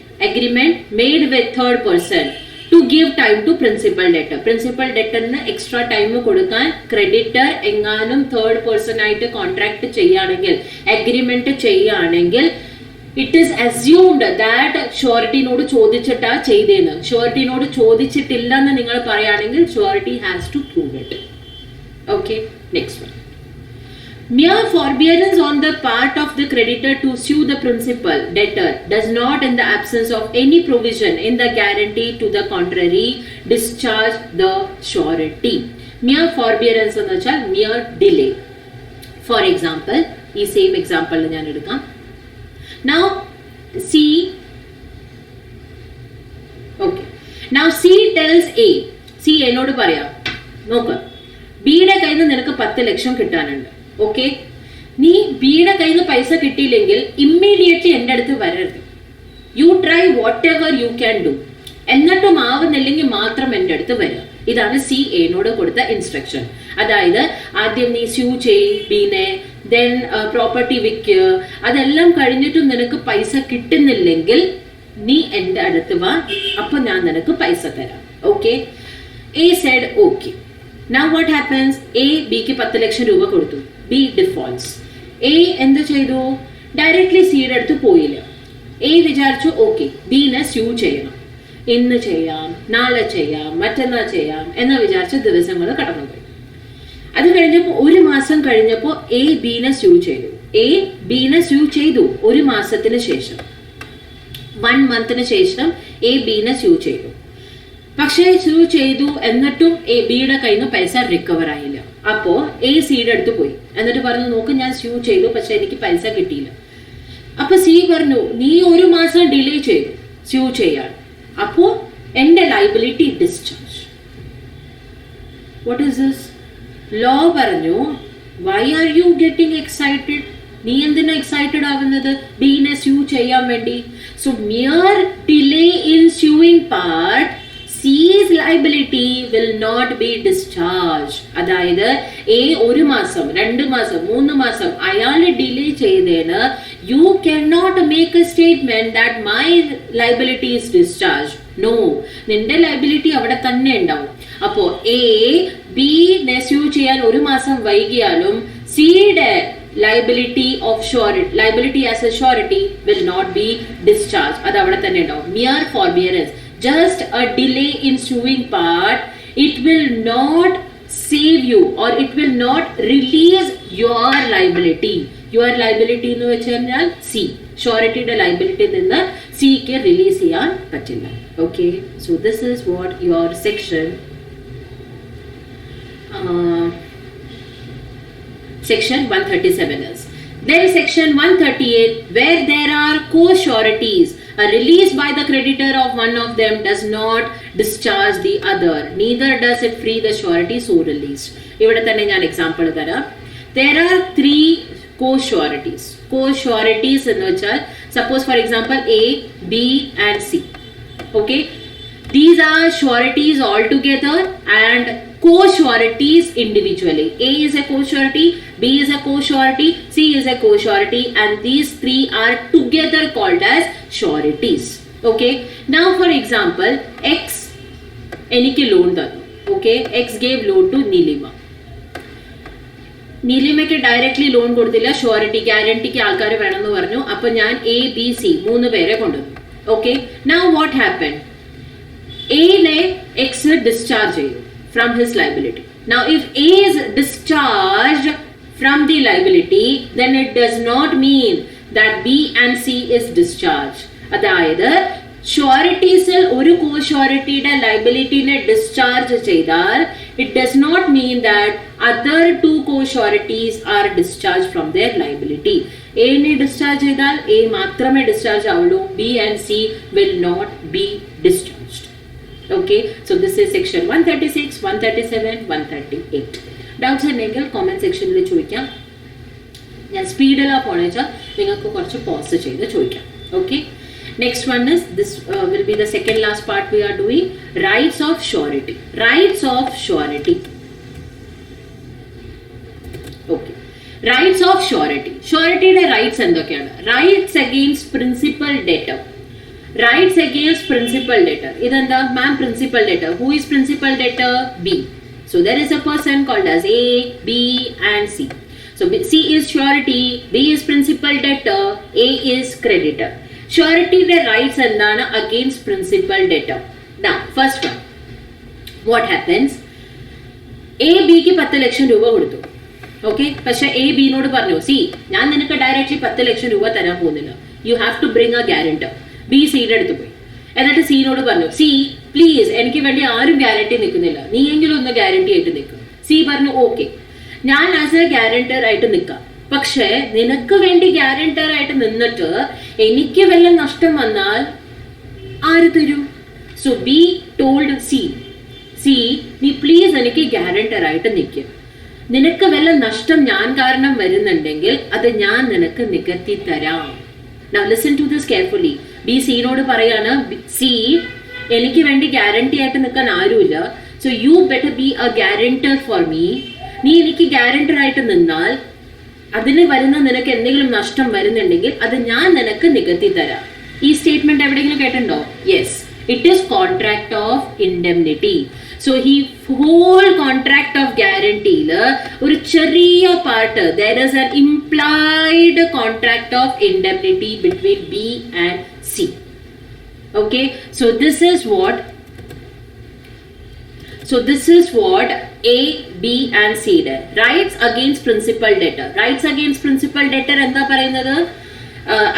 made with third person to give time to principal debtor. Principal debtorന് എക്സ്ട്രാ ടൈം കൊടുക്കാൻ ക്രെഡിറ്റർ എങ്ങാനും തേർഡ് പേഴ്സൺ ആയിട്ട് കോൺട്രാക്ട് ചെയ്യുകയാണെങ്കിൽ, അഗ്രിമെന്റ് ചെയ്യുകയാണെങ്കിൽ ഇറ്റ് ഈസ് അസ്യൂംഡ് ദാറ്റ് ഷുവറിറ്റിനോട് ചോദിച്ചിട്ടാ ചെയ്തേന്ന്. ഷുവറിറ്റിനോട് ചോദിച്ചിട്ടില്ലെന്ന് നിങ്ങൾ പറയുകയാണെങ്കിൽ surety has to prove it. Okay, next one. Mere forbearance on the part of the creditor to sue the principal debtor does not, in the absence of any provision in the guarantee to the contrary, discharge the surety. Mere forbearance എന്ന് വെച്ചാൽ mere delay. For example, ഈ same example ഞാൻ എടുക്കാം. Now C tells A. C എന്നോട് പറയാം, നോക്ക് ബിയുടെ കയ്യിൽ നിന്ന് നിനക്ക് 10 ലക്ഷം കിട്ടാനുണ്ട്. ഓക്കെ, നീ ബിയുടെ കയ്യിൽ നിന്ന് പൈസ കിട്ടിയില്ലെങ്കിൽ ഇമ്മീഡിയറ്റ്ലി എൻ്റെ അടുത്ത് വരരുത്. You try what ever you can do. എന്നിട്ടും ആവുന്നില്ലെങ്കിൽ മാത്രം എൻ്റെ അടുത്ത് വരിക. ഇതാണ് സി എന്നോട് കൊടുത്ത ഇൻസ്ട്രക്ഷൻ. അതായത് ആദ്യം നീ സ്യൂ ചെയ് ബീനെ, ദെൻ പ്രോപ്പർട്ടി വിൽക്കുക, അതെല്ലാം കഴിഞ്ഞിട്ടും നിനക്ക് പൈസ കിട്ടുന്നില്ലെങ്കിൽ നീ എൻ്റെ അടുത്ത് വാ, അപ്പൊ ഞാൻ നിനക്ക് പൈസ തരാം. Okay. A said okay. Now what happens? A ബിക്ക് 10 ലക്ഷം രൂപ കൊടുത്തു. B defaults. എ എന്ത് ചെയ്തു? ഡയറക്ട്ലി സിയുടെ അടുത്ത് പോയില്ല. എ വിചാരിച്ചു ഓക്കെ ബിനെ സ്യൂ ചെയ്യണം, ഇന്ന് ചെയ്യാം, നാളെ ചെയ്യാം, മറ്റന്നാൾ ചെയ്യാം എന്ന് വിചാരിച്ച ദിവസങ്ങൾ കടന്നുപോയി. അത് കഴിഞ്ഞപ്പോൾ 1 മാസം കഴിഞ്ഞപ്പോൾ എ ബിനെ സ്യൂ ചെയ്തു. എ ബിനെ സ്യൂ ചെയ്തു 1 മാസത്തിന് ശേഷം, 1 മന്തിന് ശേഷം എ ബിനെ സ്യൂ ചെയ്തു. പക്ഷേ സ്യൂ ചെയ്തു എന്നിട്ടും എ ബിയുടെ കയ്യിൽ നിന്ന് പൈസ റിക്കവർ ആയില്ല. അപ്പോ എ സിയുടെ അടുത്ത് പോയി എന്നിട്ട് പറഞ്ഞു നോക്ക് ഞാൻ സ്യൂ ചെയ്തു പക്ഷെ എനിക്ക് പൈസ കിട്ടിയില്ല. അപ്പൊ സി പറഞ്ഞു നീ 1 മാസം ഡിലേ ചെയ്തു സ്യൂ ചെയ്യാൻ, അപ്പോ എന്റെ liability discharge. What is this? Law പറഞ്ഞു why are you getting excited? നീ എന്തിനാ എക്സൈറ്റഡ് ആവുന്നത് ബീനെ സ്യൂ ചെയ്യാൻ വേണ്ടി? So mere delay in suing part C's liability will not be discharged. അതായത് എ 1 മാസം 2 മാസം 3 മാസം അയാൾ ഡിലേ ചെയ്തേന് you can not make a statement that my liability is discharge. No, നിന്റെ ലൈബിലിറ്റി അവിടെ തന്നെ ഉണ്ടാവും. അപ്പോ എ ബി സ്യൂ ചെയ്യാൻ 1 മാസം വൈകിയാലും സിയുടെ liability of surety, liability as a surety will not be discharged. അത് അവിടെ തന്നെ ഉണ്ടാവും. Mere forbearance, just a delay in suing part, it will not save you or it will not release your liability. Your liability എന്ന് വെച്ചാൽ സി, ഷോറിറ്റിയുടെ ലൈബിലിറ്റി നിന്ന് സിക്ക് റിലീസ് ചെയ്യാൻ പറ്റില്ല. Okay, so this is what your section Section 137 is. Then Section 138, where there are co-sureties, a release by the creditor of one of them does not discharge the other, neither does it free the surety so released. ഇവിടെ തന്നെ ഞാൻ എക്സാമ്പിൾ തരാം. There are 3 co-sureties. Co-sureties എന്ന് വെച്ചാൽ suppose for example A, B and C. Okay, these are sureties all together and co-sureties individually. A is a co-surety, B is a co-surety, C is a co-surety, and these 3 are together called as sureties. Okay, now for example X എനിക്ക് ലോൺ തന്നു. Okay, X gave loan to Nilima. നീലിമയ്ക്ക് ഡയറക്ട്ലി ലോൺ കൊടുത്തില്ല, ഷുവറിറ്റി ഗ്യാരണ്ടിക്ക് ആൾക്കാർ വേണമെന്ന് പറഞ്ഞു. അപ്പൊ ഞാൻ എ ബി സി 3 പേരെ കൊണ്ടുവന്നു. Okay, now what happen? എനെ എക്സ് ഡിസ്ചാർജ് ചെയ്തു from his liability. Now if A is discharged from the liability, then it does not mean that B and C is discharged. അതായത് ഷുവറിറ്റീസിൽ ഒരു co-suretyയുടെ ലൈബിലിറ്റിനെ ഡിസ്ചാർജ് ചെയ്താൽ it does not mean that other 2 co-sureties are discharged from their liability. A നെ ഡിസ്ചാർജ് ചെയ്താൽ A മാത്രമേ ഡിസ്ചാർജ് ആവുള്ളൂ, B and C will not be discharged. Okay, so this is section 136, 137, 138. Doubts ഉണ്ടെങ്കിൽ കോമെന്റ് സെക്ഷനിൽ ചോദിക്കാം. ഞാൻ സ്പീഡിലാ പോണെച്ചാൽ നിങ്ങൾക്ക് കുറച്ച് പോസ് ചെയ്ത് ചോദിക്കാം. Okay, next one is this will be the second last part we are doing, rights of surety. Rights of surety. Okay, rights of surety. ഷുവറിറ്റിയുടെ റൈറ്റ്സ് എന്തൊക്കെയാണ്? Rights against principal debtor. Rights against principal debtor. Idanda ma'am, principal debtor. Who is principal debtor? B. So there is a person called as A, B and C. So C is surety, B is principal debtor, A is creditor. Surety the rights endana against principal debtor. Now first one, what happens? A B ക്ക് 10 ലക്ഷം രൂപ കൊടുത്തു. ഓക്കെ, പക്ഷെ എ ബി നോട് പറഞ്ഞു സി ഞാൻ നിനക്ക് ഡയറക്ട്ലി 10 ലക്ഷം രൂപ തരാൻ പോകുന്നില്ല, you have to bring a guarantor. B സിയുടെ അടുത്ത് പോയി എന്നിട്ട് സിനോട് പറഞ്ഞു സി പ്ലീസ് എനിക്ക് വേണ്ടി ആരും ഗ്യാരണ്ടി നിൽക്കുന്നില്ല, നീ എങ്കിലും ഒന്ന് ഗ്യാരണ്ടി ആയിട്ട് നിൽക്കും. സി പറഞ്ഞു ഓക്കെ ഞാൻ ആസ് എ ഗ്യാരണ്ടർ ആയിട്ട് നിൽക്കാം, പക്ഷെ നിനക്ക് വേണ്ടി ഗ്യാരണ്ടർ ആയിട്ട് നിന്നിട്ട് എനിക്ക് വല്ല നഷ്ടം വന്നാൽ ആര് തരും? സോ ബി ടോൾഡ് സി നീ പ്ലീസ് എനിക്ക് ഗ്യാരണ്ടർ ആയിട്ട് നിൽക്കും, നിനക്ക് വല്ല നഷ്ടം ഞാൻ കാരണം വരുന്നുണ്ടെങ്കിൽ അത് ഞാൻ നിനക്ക് നികത്തി തരാം. Now listen to this carefully. B സിനോട് പറയാണ് സി എനിക്ക് വേണ്ടി ഗ്യാരണ്ടി ആയിട്ട് നിൽക്കാൻ ആരുമില്ല, so you better be a guarantor for me. നീ എനിക്ക് ഗ്യാരണ്ടർ ആയിട്ട് നിന്നാൽ അതിന് വരുന്ന നിനക്ക് എന്തെങ്കിലും നഷ്ടം വരുന്നുണ്ടെങ്കിൽ അത് ഞാൻ നിനക്ക് നികത്തി തരാം. ഈ സ്റ്റേറ്റ്മെന്റ് എവിടെയെങ്കിലും കേട്ടിട്ടുണ്ടോ? Yes, it is contract of indemnity. So ഈ ഹോൾ കോൺട്രാക്ട് ഓഫ് ഗ്യാരണ്ടിയില് ഒരു ചെറിയ part, there is an implied contract of indemnity between B and C. Okay, so this is what A, B and C did. Rights against principal debtor. Rights against principal debtor എന്താ പറയുന്നത്?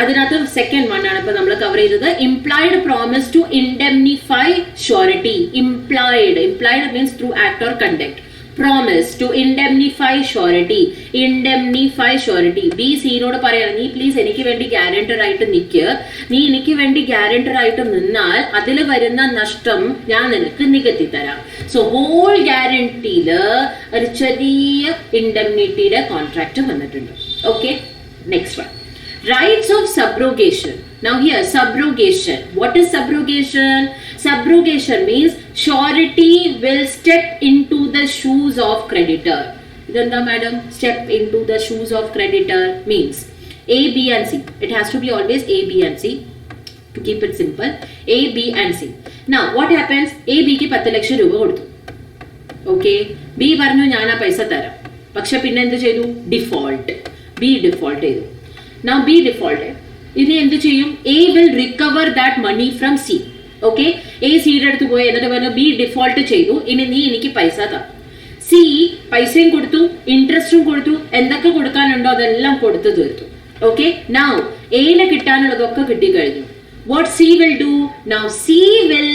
അതിനകത്ത് സെക്കൻഡ് വൺ ആണ് ഇപ്പൊ നമ്മൾ കവർ ചെയ്തത്. Implied promise to indemnify surety. Implied means through act or conduct. Promise to indemnify surety. Indemnify surety. B സിനോട് പറയണം, നീ പ്ലീസ് എനിക്ക് വേണ്ടി ഗ്യാരണ്ടർ ആയിട്ട് നിൽക്ക്. നീ എനിക്ക് വേണ്ടി ഗ്യാരണ്ടർ ആയിട്ട് നിന്നാൽ അതിൽ വരുന്ന നഷ്ടം ഞാൻ നിനക്ക് നികത്തി തരാം. സോ ഹോൾ ഗ്യാരണ്ടിയില് ഒരു ചെറിയ ഇൻഡെംനിറ്റിയുടെ കോൺട്രാക്ട് വന്നിട്ടുണ്ട്. Okay, next one. Rights of subrogation. Now here, subrogation. What is subrogation? Subrogation means surety will step into the shoes of creditor. Idanda madam, step into the shoes of creditor means A, B and C. It has to be always A, B and C. To keep it simple, A, B and C. Now what happens? A, B ക്ക് 10 ലക്ഷം രൂപ കൊടുത്തു. Okay, B പറഞ്ഞു ഞാൻ ആ പൈസ തരാം. പക്ഷെ പിന്നെ എന്ത് ചെയ്തു? ഡിഫോൾട്ട്. B ഡിഫോൾട്ട് ചെയ്തു. Now B defaulted. ഇനി എന്ത് ചെയ്യും? A will recover that money from C. Okay, A സിയുടെ അടുത്ത് പോയി എന്നിട്ട് പറഞ്ഞു B ഡിഫോൾട്ട് ചെയ്തു, ഇനി നീ എനിക്ക് പൈസ താ. C പൈസയും കൊടുത്തു, ഇൻട്രസ്റ്റും കൊടുത്തു, എന്തൊക്കെ കൊടുക്കാനുണ്ടോ അതെല്ലാം കൊടുത്തു തീർത്തു. Okay, now Aന് കിട്ടാനുള്ളതൊക്കെ കിട്ടിക്കഴിഞ്ഞു. What C will do? Now C will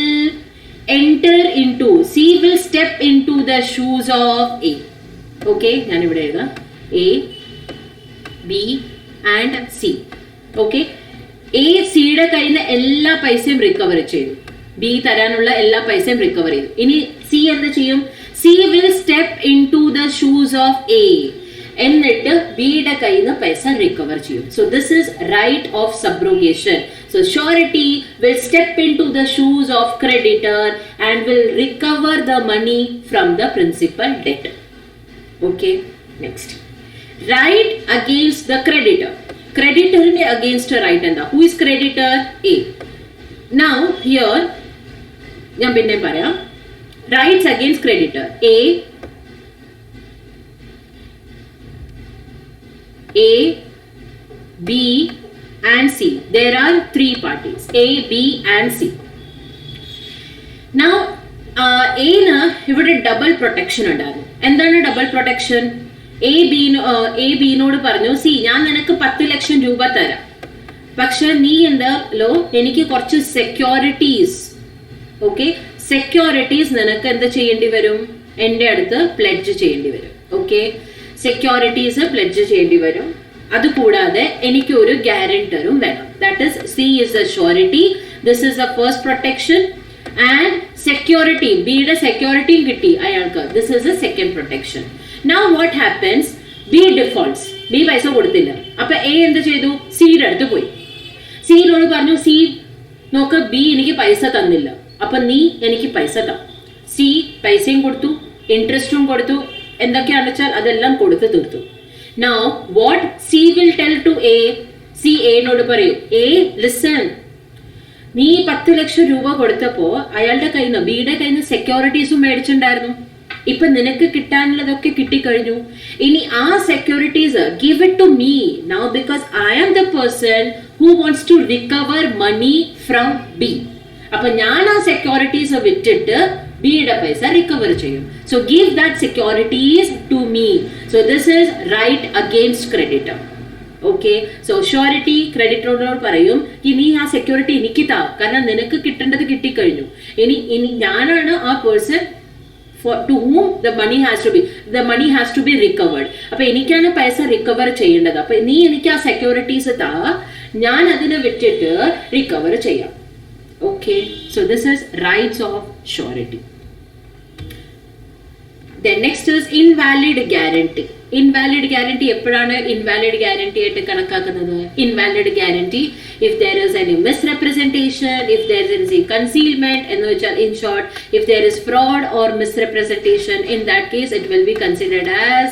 step into the shoes of A. Okay, ഞാൻ ഇവിടെ എഴുതാം. A, B and C. Okay, A സിയുടെ കയ്യിൽ നിന്ന് എല്ലാ പൈസയും റിക്കവർ ചെയ്തു, B തരാനുള്ള എല്ലാ പൈസയും റിക്കവർ ചെയ്തു. ഇനി C എന്ത് ചെയ്യും? C will step into the shoes of A. എന്നിട്ട് Bയുടെ കയ്യിൽ നിന്ന് പൈസ റിക്കവർ ചെയ്യും. So this is right of subrogation. So surety will step into the shoes of creditor and will recover the money from the principal debtor. Okay, next. Right against the creditor. Creditorന്റെ against right എന്താ? Who is creditor? A. Now here ഞാൻ പിന്നെ പറയാം. Rights against creditor. A, B and C. There are 3 parties. A, B and C. Now A ഇവിടെ ഡബിൾ പ്രൊട്ടക്ഷൻ ഉണ്ടായിരുന്നു. എന്താണ് ഡബിൾ പ്രൊട്ടക്ഷൻ? എ ബിനോട് പറഞ്ഞു, സി ഞാൻ നിനക്ക് 10 ലക്ഷം രൂപ തരാം, പക്ഷെ നീ എന്താലോ എനിക്ക് കുറച്ച് സെക്യൂരിറ്റീസ്, ഓക്കെ, സെക്യൂരിറ്റീസ് നിനക്ക് എന്ത് ചെയ്യേണ്ടി വരും? എൻ്റെ അടുത്ത് പ്ലെഡ്ജ് ചെയ്യേണ്ടി വരും. ഓക്കെ, സെക്യൂരിറ്റീസ് പ്ലെഡ്ജ് ചെയ്യേണ്ടി വരും. അതുകൂടാതെ എനിക്ക് ഒരു ഗ്യാരണ്ടറും വേണം. That is C is a surety, this is a first protection and security, ബിയുടെ സെക്യൂരിറ്റിയും കിട്ടി അയാൾക്ക്. This is a second protection. Now what happens? B defaults. B പൈസ കൊടുത്തില്ല. അപ്പൊ A എന്ത് ചെയ്തു? സിയുടെ അടുത്ത് പോയി. സിനോട് പറഞ്ഞു, സി നോക്ക്, ബി എനിക്ക് പൈസ തന്നില്ല, അപ്പൊ നീ എനിക്ക് പൈസ താ. സി പൈസയും കൊടുത്തു, ഇൻട്രസ്റ്റും കൊടുത്തു, എന്തൊക്കെയാണെന്ന് വെച്ചാൽ അതെല്ലാം കൊടുത്തു തീർത്തു. Now what C will tell to A? C Aനോട് പറയും, A listen, നീ 10 ലക്ഷം രൂപ കൊടുത്തപ്പോ അയാളുടെ കയ്യിൽ നിന്ന്, ബിയുടെ കയ്യിൽ നിന്ന് സെക്യൂരിറ്റീസും മേടിച്ചിട്ടുണ്ടായിരുന്നു. ഇപ്പൊ നിനക്ക് കിട്ടാനുള്ളതൊക്കെ കിട്ടിക്കഴിഞ്ഞു. ഇനി ആ securities give it to me now because I am the person who wants to recover money from B. അപ്പൊ ഞാൻ ആ സെക്യൂരിറ്റീസ് വിറ്റിട്ട് ബിയുടെ പൈസ റിക്കവർ ചെയ്യും. So give that securities to me. So this is right against creditor. Okay, so surety ക്രെഡിറ്ററോട് പറയും, ഇനി ആ സെക്യൂരിറ്റി എനിക്ക് താ, കാരണം നിനക്ക് കിട്ടേണ്ടത് കിട്ടിക്കഴിഞ്ഞു. ഇനി ഞാനാണ് ആ person to whom the money has to be recovered. അപ്പൊ എനിക്കാണ് പൈസ റിക്കവർ ചെയ്യേണ്ടത്. അപ്പൊ നീ എനിക്ക് ആ സെക്യൂരിറ്റീസ് താ, ഞാൻ അതിനെ വിറ്റിട്ട് റിക്കവർ ചെയ്യാം. Okay, so this is rights of surety. Then next is invalid guarantee. Invalid guarantee എപ്പോഴാണ് invalid guarantee ആയിട്ട് കണക്കാക്കുന്നത്? Invalid guarantee if there is any misrepresentation, if there is a concealment, എന്ന് വെച്ചാൽ in short if there is fraud or misrepresentation, in that case it will be considered as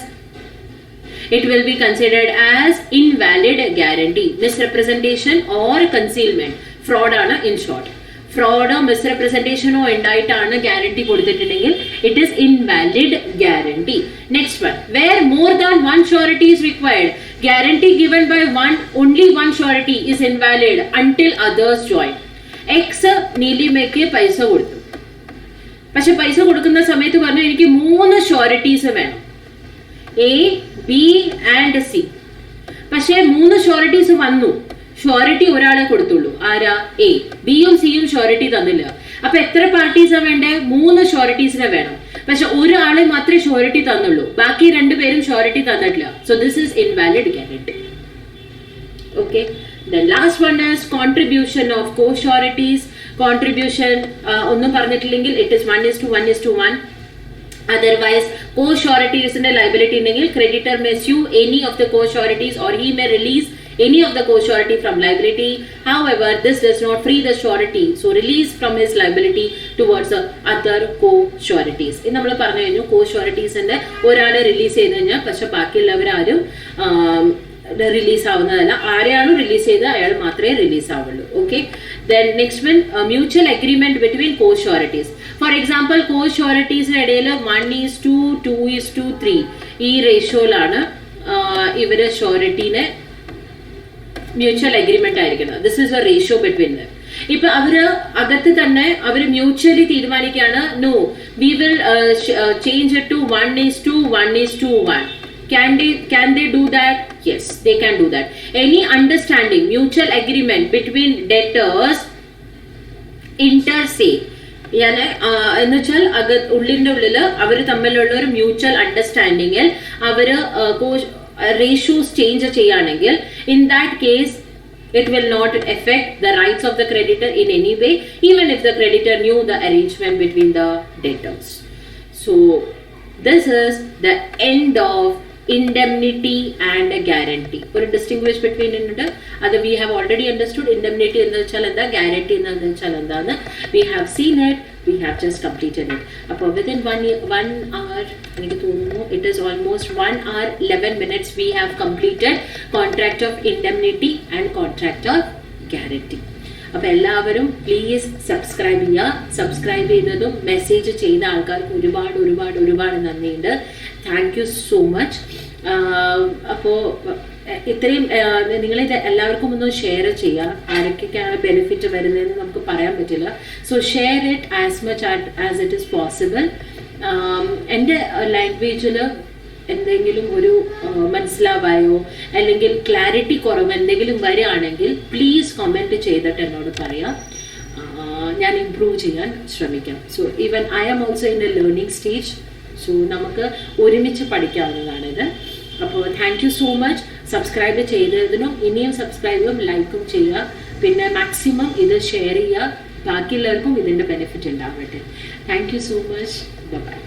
it will be considered as invalid guarantee. Misrepresentation or concealment, fraud ആണ് in short. ഫ്രോഡോ മിസ്റെപ്രസെന്റേഷനോ ഉണ്ടായിട്ടാണ് ഗ്യാരണ്ടി കൊടുത്തിട്ടുണ്ടെങ്കിൽ it is invalid guarantee. Next one, where more than one surety is required, guarantee given by only one surety is invalid until others join. X നീലിമയ്ക്ക് പൈസ കൊടുത്തു, പക്ഷെ പൈസ കൊടുക്കുന്ന സമയത്ത് പറഞ്ഞു എനിക്ക് 3 ഷുവറിറ്റീസ് വേണം, എ ബി ആൻഡ് സി. പക്ഷെ 3 ഷുവറിറ്റീസ് വന്നു, ഷുവറിറ്റി ഒരാളെ കൊടുത്തുള്ളൂ, ആരാ? എ. ബിയും സിയും ഷുവറിറ്റി തന്നില്ല. അപ്പൊ എത്ര പാർട്ടീസാ വേണ്ടേ? 3 ഷുവറിറ്റീസിനെ വേണം. പക്ഷെ ഒരാളെ മാത്രമേ ഷുവറിറ്റി തന്നുള്ളൂ, ബാക്കി 2 പേരും ഷുവറിറ്റി തന്നിട്ടില്ല. So this is invalid guarantee. Okay, the last one is contribution of co sureties. Contribution ഒന്നും പറഞ്ഞിട്ടില്ലെങ്കിൽ it is 1:1:1. Otherwise, co-sureties liability ഉണ്ടെങ്കിൽ creditor may sue any of the co-sureties or he may release any of the co-surety from liability. However, this does not free the surety, so release from his liability towards the other co-sureties. In നമ്മൾ പറഞ്ഞു കഴിഞ്ഞു co-suretiesന്റെ ഒരാളെ റിലീസ് ചെയ്ത് കഴിഞ്ഞാൽ പക്ഷെ ബാക്കിയുള്ളവരാരും റിലീസ് ആവുന്നതല്ല. ആരെയാണ് റിലീസ് ചെയ്ത് അയാൾ മാത്രമേ റിലീസ് ആവുള്ളൂ. Okay, then next one, mutual agreement between co-sureties. For example co-suretiesന്റെ ഇടയിൽ 1:2, 2:3 ഈ റേഷ്യോയിലാണ് ഇവര് ഷുവറിറ്റീനെ മ്യൂച്വൽ അഗ്രിമെന്റ് ആയിരിക്കുന്നത്. This is a ratio between them. ഇപ്പൊ അവര് അകത്ത് തന്നെ അവര് മ്യൂച്വലി തീരുമാനിക്കുകയാണ്, no we will change it to 1:1:1. Can they do that? Yes, they can do that. Any understanding, mutual agreement between debtors inter se, എന്ന് വെച്ചാൽ ഉള്ളിന്റെ ഉള്ളില് അവര് തമ്മിലുള്ള ഒരു മ്യൂച്വൽ അണ്ടർസ്റ്റാൻഡിങ്ങിൽ അവര് റേഷ്യോസ് ചേഞ്ച് ചെയ്യുകയാണെങ്കിൽ in that case it will not affect the rights of the creditor in any way, even if the creditor knew the arrangement between the debtors. So this is the end of indemnity and guarantee. ഒരു ഡിസ്റ്റിംഗ്വിഷ് ബിറ്റ്വീൻ ഉണ്ട്, അത് we have already understood. Indemnity എന്ന് വെച്ചാൽ എന്താ, ഗ്യാരണ്ടി എന്ന് വെച്ചാൽ എന്താന്ന് we have seen it, we have just completed it. അപ്പോൾ വിത്തിൻ 1 hour എനിക്ക് തോന്നുന്നു it is almost 1 hour 11 minutes we have completed contract of indemnity and contract of guarantee. അപ്പോൾ എല്ലാവരും പ്ലീസ് സബ്സ്ക്രൈബ് ചെയ്യുക. സബ്സ്ക്രൈബ് ചെയ്തതും മെസ്സേജ് ചെയ്ത ആൾക്കാർക്ക് ഒരുപാട് നന്ദിയുണ്ട്. Thank you so much. അപ്പോൾ ഇത്രയും നിങ്ങളിത് എല്ലാവർക്കും ഒന്ന് ഷെയർ ചെയ്യുക. ആരൊക്കെയാണ് ബെനിഫിറ്റ് വരുന്നതെന്ന് നമുക്ക് പറയാൻ പറ്റില്ല. So share it as much as it is possible. എൻ്റെ ലാംഗ്വേജിൽ എന്തെങ്കിലും ഒരു മനസ്സിലാവായോ അല്ലെങ്കിൽ ക്ലാരിറ്റി കുറവ് എന്തെങ്കിലും വരികയാണെങ്കിൽ പ്ലീസ് കമൻറ്റ് ചെയ്തിട്ട് എന്നോട് പറയാം, ഞാൻ ഇംപ്രൂവ് ചെയ്യാൻ ശ്രമിക്കാം. So even I am also in a learning stage. So നമുക്ക് ഒരുമിച്ച് പഠിക്കാവുന്നതാണിത്. അപ്പോൾ thank you so much. Subscribe ചെയ്തതിനും ഇനിയും സബ്സ്ക്രൈബും ലൈക്കും ചെയ്യുക. പിന്നെ മാക്സിമം ഇത് ഷെയർ ചെയ്യുക, ബാക്കിയുള്ളവർക്കും ഇതിൻ്റെ ബെനിഫിറ്റ് ഉണ്ടാവട്ടെ. Thank you so much. By.